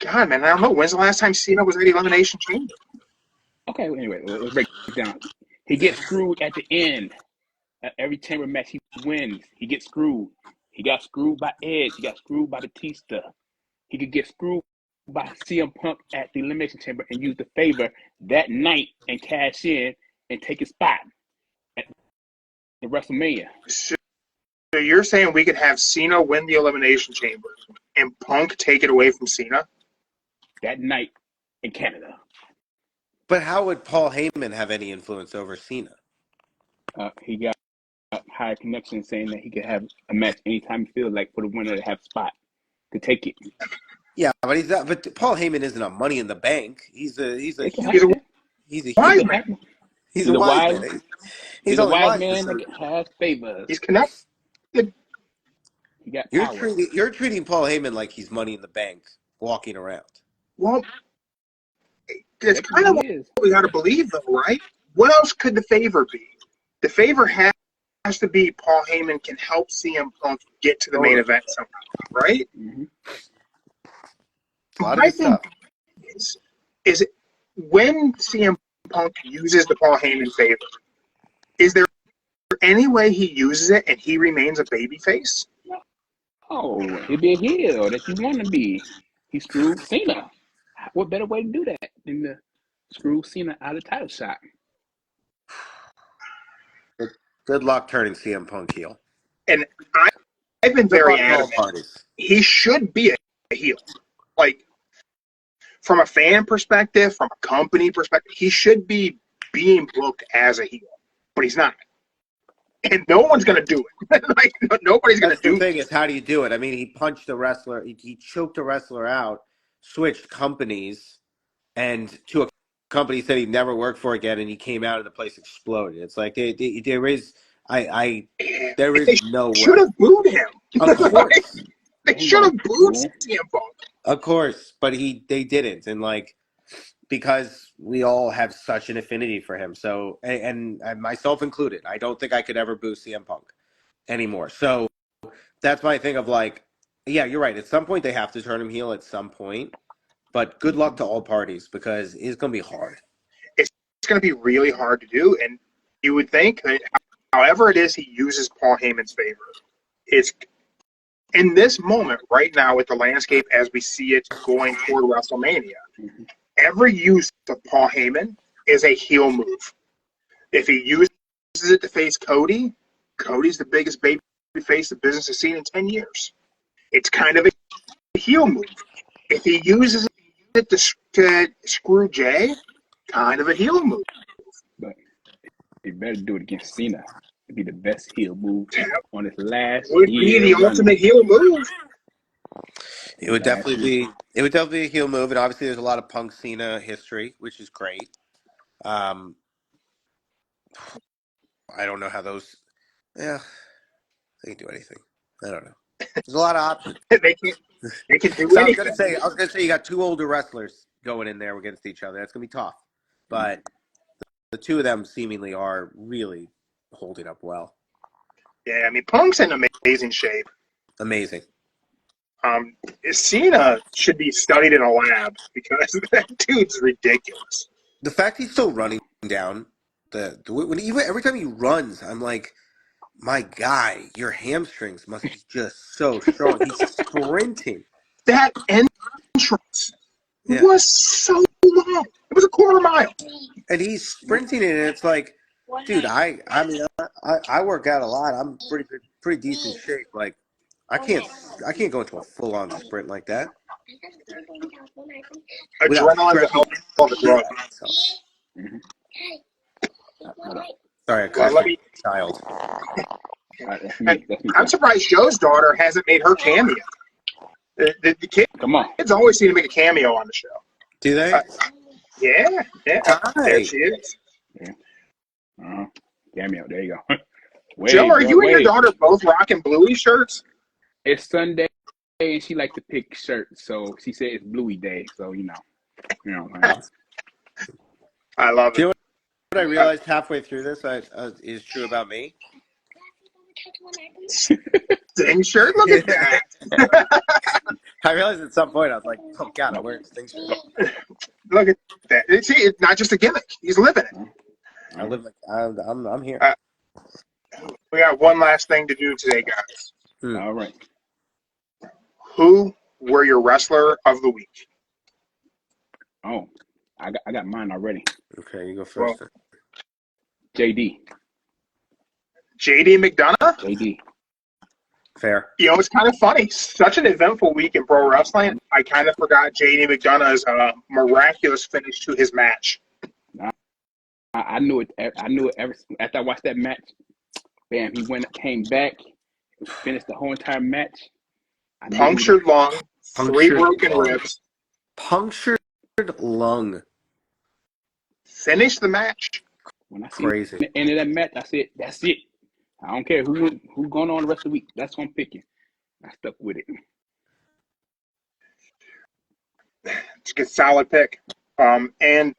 God, man, I don't know. When's the last time Cena was at the Elimination Chamber? Okay, well, anyway, let's break it down. He gets screwed at the end. At every chamber match he wins, he gets screwed. He got screwed by Edge. He got screwed by Batista. He could get screwed by CM Punk at the Elimination Chamber and use the favor that night and cash in and take his spot at the WrestleMania. So you're saying we could have Cena win the Elimination Chamber and Punk take it away from Cena? That night in Canada. But how would Paul Heyman have any influence over Cena? He got high connection saying that he could have a match anytime he feels like for the winner to have spot to take it. Yeah, but he's not. But Paul Heyman isn't a Money in the Bank. He's a It can human. happen. He's a It Wise can human. man. happen. He's a wise man. He's a only wise to man some- that has favors. He's connected. He got power. You're treating Paul Heyman like he's Money in the Bank, walking around. Well, that's That's kind of what what he is. we got to believe, though, right? What else could the favor be? The favor has to be Paul Heyman can help CM Punk get to the main event somehow, right? Mm-hmm. A lot of My good thing stuff. is it, when CM Punk uses the Paul Heyman favor, is there any way he uses it and he remains a babyface? Oh, he'll be a heel that you want to be. He screwed Cena. What better way to do that than to screw Cena out of the title shot? Good luck turning CM Punk heel. And I've been Good very luck to all adamant. parties. He should be a heel. Like, from a fan perspective, from a company perspective, he should be being booked as a heel, but he's not. And no one's going to do it. Like, nobody's going to That's the do thing is, how do you do it? I mean, he punched a wrestler. He choked a wrestler out, switched companies, and to a company he said he'd never work for again, and he came out and the place exploded. It's like there is it. there They is no should way. have booed him. Of course, They should have booed CM Punk. of course, but they didn't, and like because we all have such an affinity for him. So and myself included, I don't think I could ever boo CM Punk anymore. So that's my thing of like, yeah, you're right. At some point, they have to turn him heel at some point. But good luck to all parties because it's going to be hard. It's going to be really hard to do. And you would think that however it is he uses Paul Heyman's favor, it's in this moment right now with the landscape as we see it going toward WrestleMania, every use of Paul Heyman is a heel move. If he uses it to face Cody, Cody's the biggest baby face the business has seen in 10 years. It's kind of a heel move. If he uses it to screw Jey, kind of a heel move. But he better do it against Cena. It'd be the best heel move on his last Would year be the running. ultimate heel move. It would definitely be. It would definitely be a heel move, and obviously there's a lot of Punk Cena history, which is great. I don't know how those. Yeah, they can do anything. I don't know. There's a lot of options. They can do So anything. I was gonna say you got two older wrestlers going in there against each other. That's gonna be tough, but the two of them seemingly are really holding up well. Yeah, I mean, Punk's in amazing shape. Amazing. Cena should be studied in a lab because that dude's ridiculous. The fact he's still running down every time he runs, I'm like, my guy, your hamstrings must be just so strong. He's sprinting. That entrance Yeah. was so long. It was a quarter mile. And he's sprinting it, and it's like, dude, I mean, I work out a lot. I'm pretty decent shape. Like, I can't go into a full on sprint like that without Adrenaline's a stressing hell of a the shit drug. out of myself. Mhm. Hold on. Sorry, I Well, crashed let my me. child. That's And me. That's me. I'm surprised Joe's daughter hasn't made her cameo. The Come on. kids always seem to make a cameo on the show. Do they? Yeah. There Hi. she is. Yeah. Cameo. There you go. Joe, Wave, are bro, you and your wave. daughter both rocking Bluey shirts? It's Sunday, and she likes to pick shirts, so she said it's Bluey Day. So you know. I love Do you know it. what I realized halfway through this is true about me? Sting shirt? Look at that. I realized at some point I was like, oh God, I'm wearing a Sting shirt. Look at that. See, it's not just a gimmick. He's living it. I live like I'm here. We got one last thing to do today, guys. All right. Who were your wrestler of the week? Oh, I got mine already. Okay, you go Well, first. JD. JD McDonough? JD. Fair. You know, it's kind of funny. Such an eventful week in pro wrestling. I kind of forgot JD McDonough's miraculous finish to his match. I knew it. I knew it ever after I watched that match. Bam! He came back, finished the whole entire match. I knew Punctured lung, three Punctured broken lung. ribs. Punctured lung. Finished the match. when I see Crazy. the end of that match, I said, "That's it. I don't care who's going on the rest of the week. That's who I'm picking." I stuck with it. It's a good, solid pick. And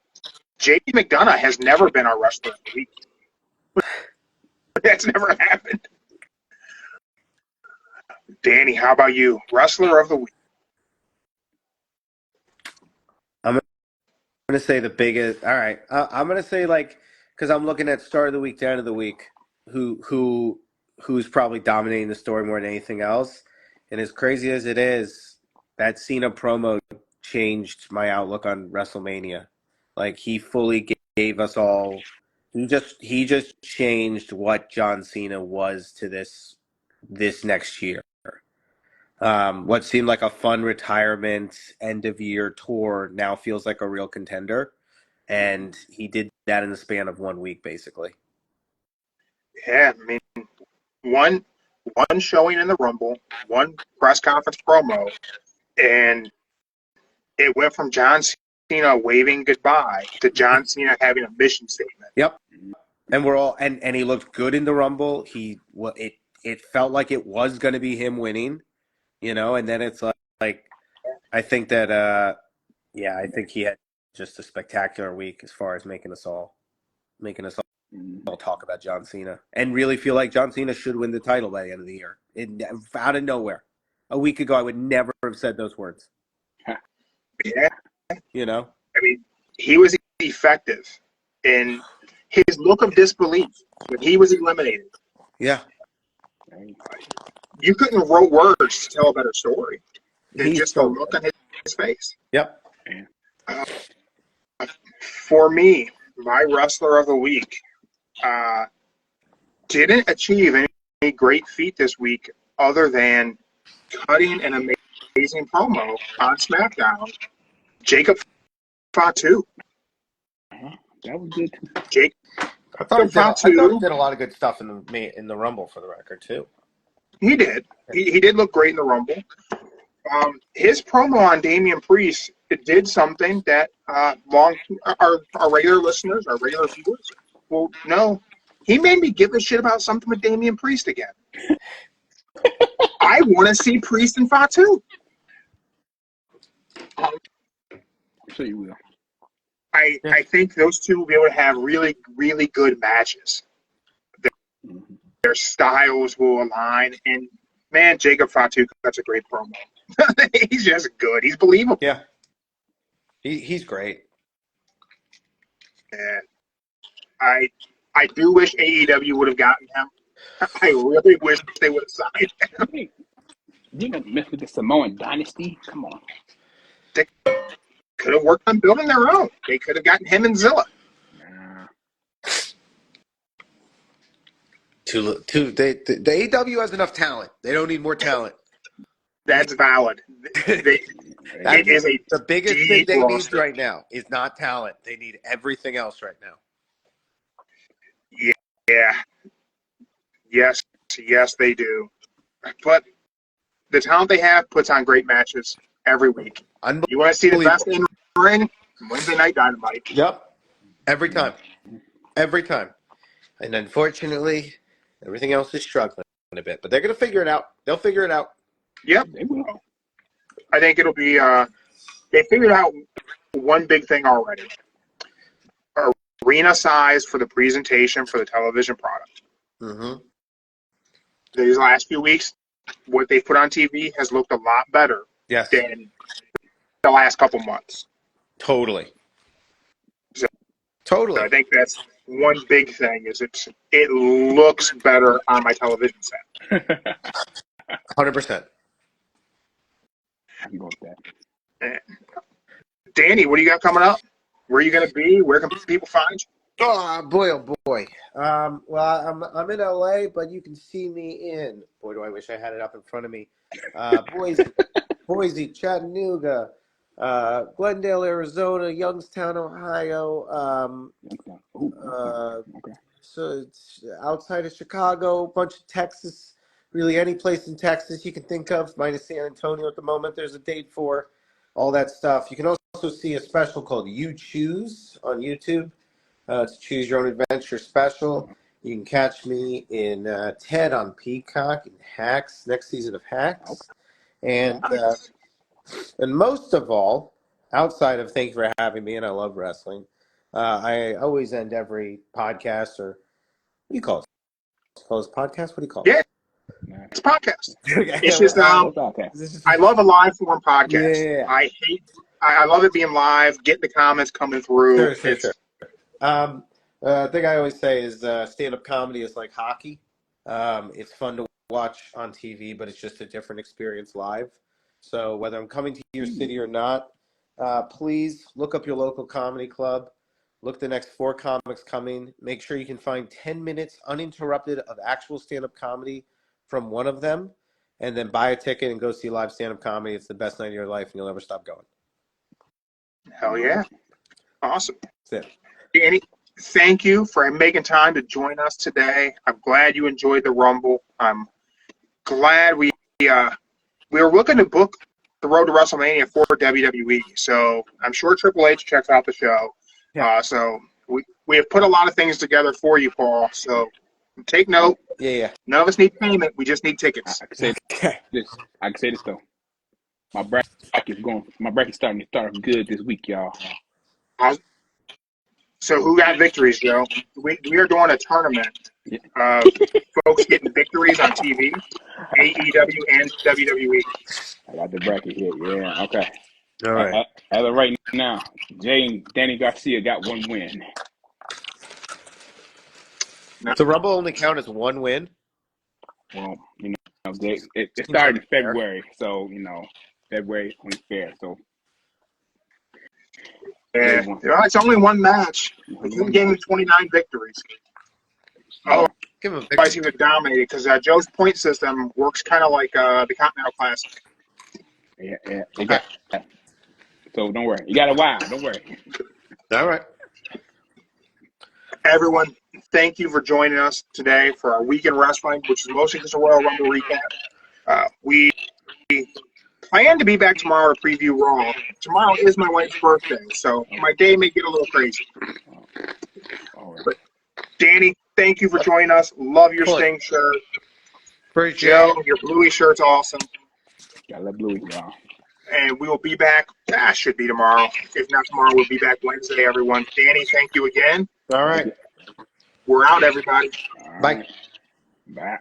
JD McDonough has never been our wrestler of the week. That's never happened. Danny, how about you? Wrestler of the week. I'm gonna say the biggest. All right, I'm gonna say because I'm looking at start of the week, down of the week. Who's probably dominating the story more than anything else? And as crazy as it is, that Cena promo changed my outlook on WrestleMania. Like he fully gave us all. He just changed what John Cena was to this next year. What seemed like a fun retirement end of year tour now feels like a real contender, and he did that in the span of 1 week, basically. Yeah, I mean, one showing in the Rumble, one press conference promo, and it went from John Cena waving goodbye to John Cena having a mission statement. Yep, and we're all and he looked good in the Rumble. It felt like it was going to be him winning, and then it's like I think that I think he had just a spectacular week as far as making us all talk about John Cena and really feel like John Cena should win the title by the end of the year. Out of nowhere. A week ago, I would never have said those words. Yeah, I mean, he was effective in his look of disbelief when he was eliminated. Yeah. You couldn't wrote words to tell a better story than He's just so the look on his face. Yep. For me, my wrestler of the week didn't achieve any great feat this week other than cutting an amazing promo on SmackDown. Jacob Fatu. That was good too. Jacob I thought he Fatu. did a lot of good stuff in the Rumble, for the record, too. He did. He did look great in the Rumble. His promo on Damian Priest, it did something that our regular listeners, our regular viewers will know. He made me give a shit about something with Damian Priest again. I want to see Priest and Fatu. I'm sure you will. I think those two will be able to have really, really good matches. Their styles will align. And, man, Jacob Fatu, that's a great promo. He's just good. He's believable. Yeah. He's great. And I do wish AEW would have gotten him. I really wish they would have signed him. Hey, you gonna mess with the Samoan dynasty? Come on. could have worked on building their own. They could have gotten him and Zilla. Nah. The AW has enough talent. They don't need more talent. That's valid. It is a The biggest thing deep they need roster. right now is not talent. They need everything else right now. Yeah. Yes, they do. But the talent they have puts on great matches every week. You want to see the best in ring? Wednesday Night Dynamite. Yep. Every time. Every time. And unfortunately, everything else is struggling a bit. But they're going to figure it out. They'll figure it out. Yep. They will. I think it'll be they figured out one big thing already. Arena size for the presentation for the television product. Mm-hmm. These last few weeks, what they've put on TV has looked a lot better Yes. than the last couple months. Totally. So Totally. I think that's one big thing is it looks better on my television set. 100%. I can go with that. Danny, what do you got coming up? Where are you going to be? Where can people find you? Oh boy. Well, I'm in LA, but you can see me in. Boy, do I wish I had it up in front of me. Boise, Chattanooga, Glendale, Arizona, Youngstown, Ohio. Okay. So it's outside of Chicago, a bunch of Texas. Really, any place in Texas you can think of, minus San Antonio at the moment. There's a date for all that stuff. You can also see a special called You Choose on YouTube. It's a Choose Your Own Adventure special. You can catch me in Ted on Peacock and Hacks, next season of Hacks. And most of all, outside of thank you for having me, and I love wrestling, I always end every podcast, or what do you call it? Suppose podcast? What do you call it? Yeah, it's a podcast. It's just podcast. I love a live form podcast. Yeah. I love it being live, getting the comments coming through. Sure. The thing I always say is stand-up comedy is like hockey. It's fun to watch on TV, but it's just a different experience live. So whether I'm coming to your city or not, please look up your local comedy club. Look the next 4 comics coming. Make sure you can find 10 minutes uninterrupted of actual stand-up comedy from one of them, and then buy a ticket and go see live stand-up comedy. It's the best night of your life, and you'll never stop going. Hell yeah. Awesome. That's it. Danny, thank you for making time to join us today. I'm glad you enjoyed the Rumble. I'm glad we were looking to book the road to WrestleMania for WWE. So I'm sure Triple H checks out the show. Yeah. So we have put a lot of things together for you, Paul. So take note. Yeah. None of us need payment. We just need tickets. I can say this though. My bracket's starting to start good this week, y'all. So who got victories, Joe? We are doing a tournament of folks getting victories on TV, AEW and WWE. I got the bracket here. Yeah, okay. All right. As of right now, Jay and Danny Garcia got 1 win. So Rumble only count as 1 win? Well, it started in February, so February only fair. So yeah, it's only 1 match. He gave him 29 victories. Oh, give him a victory. He was dominated because Joe's point system works kind of like the Continental Classic. Yeah. Okay. So don't worry. You got a while. Don't worry. All right. Everyone, thank you for joining us today for our Week in Wrestling, which is mostly just a Royal Rumble recap. We plan to be back tomorrow to preview Raw. Tomorrow is my wife's birthday, so my day may get a little crazy. But Danny, thank you for joining us. Love your Sting shirt. Joe, your Bluey shirt's awesome. Got that Bluey, y'all. And we will be back. That should be tomorrow. If not tomorrow, we'll be back Wednesday, everyone. Danny, thank you again. All right. We're out, everybody. Bye. Bye.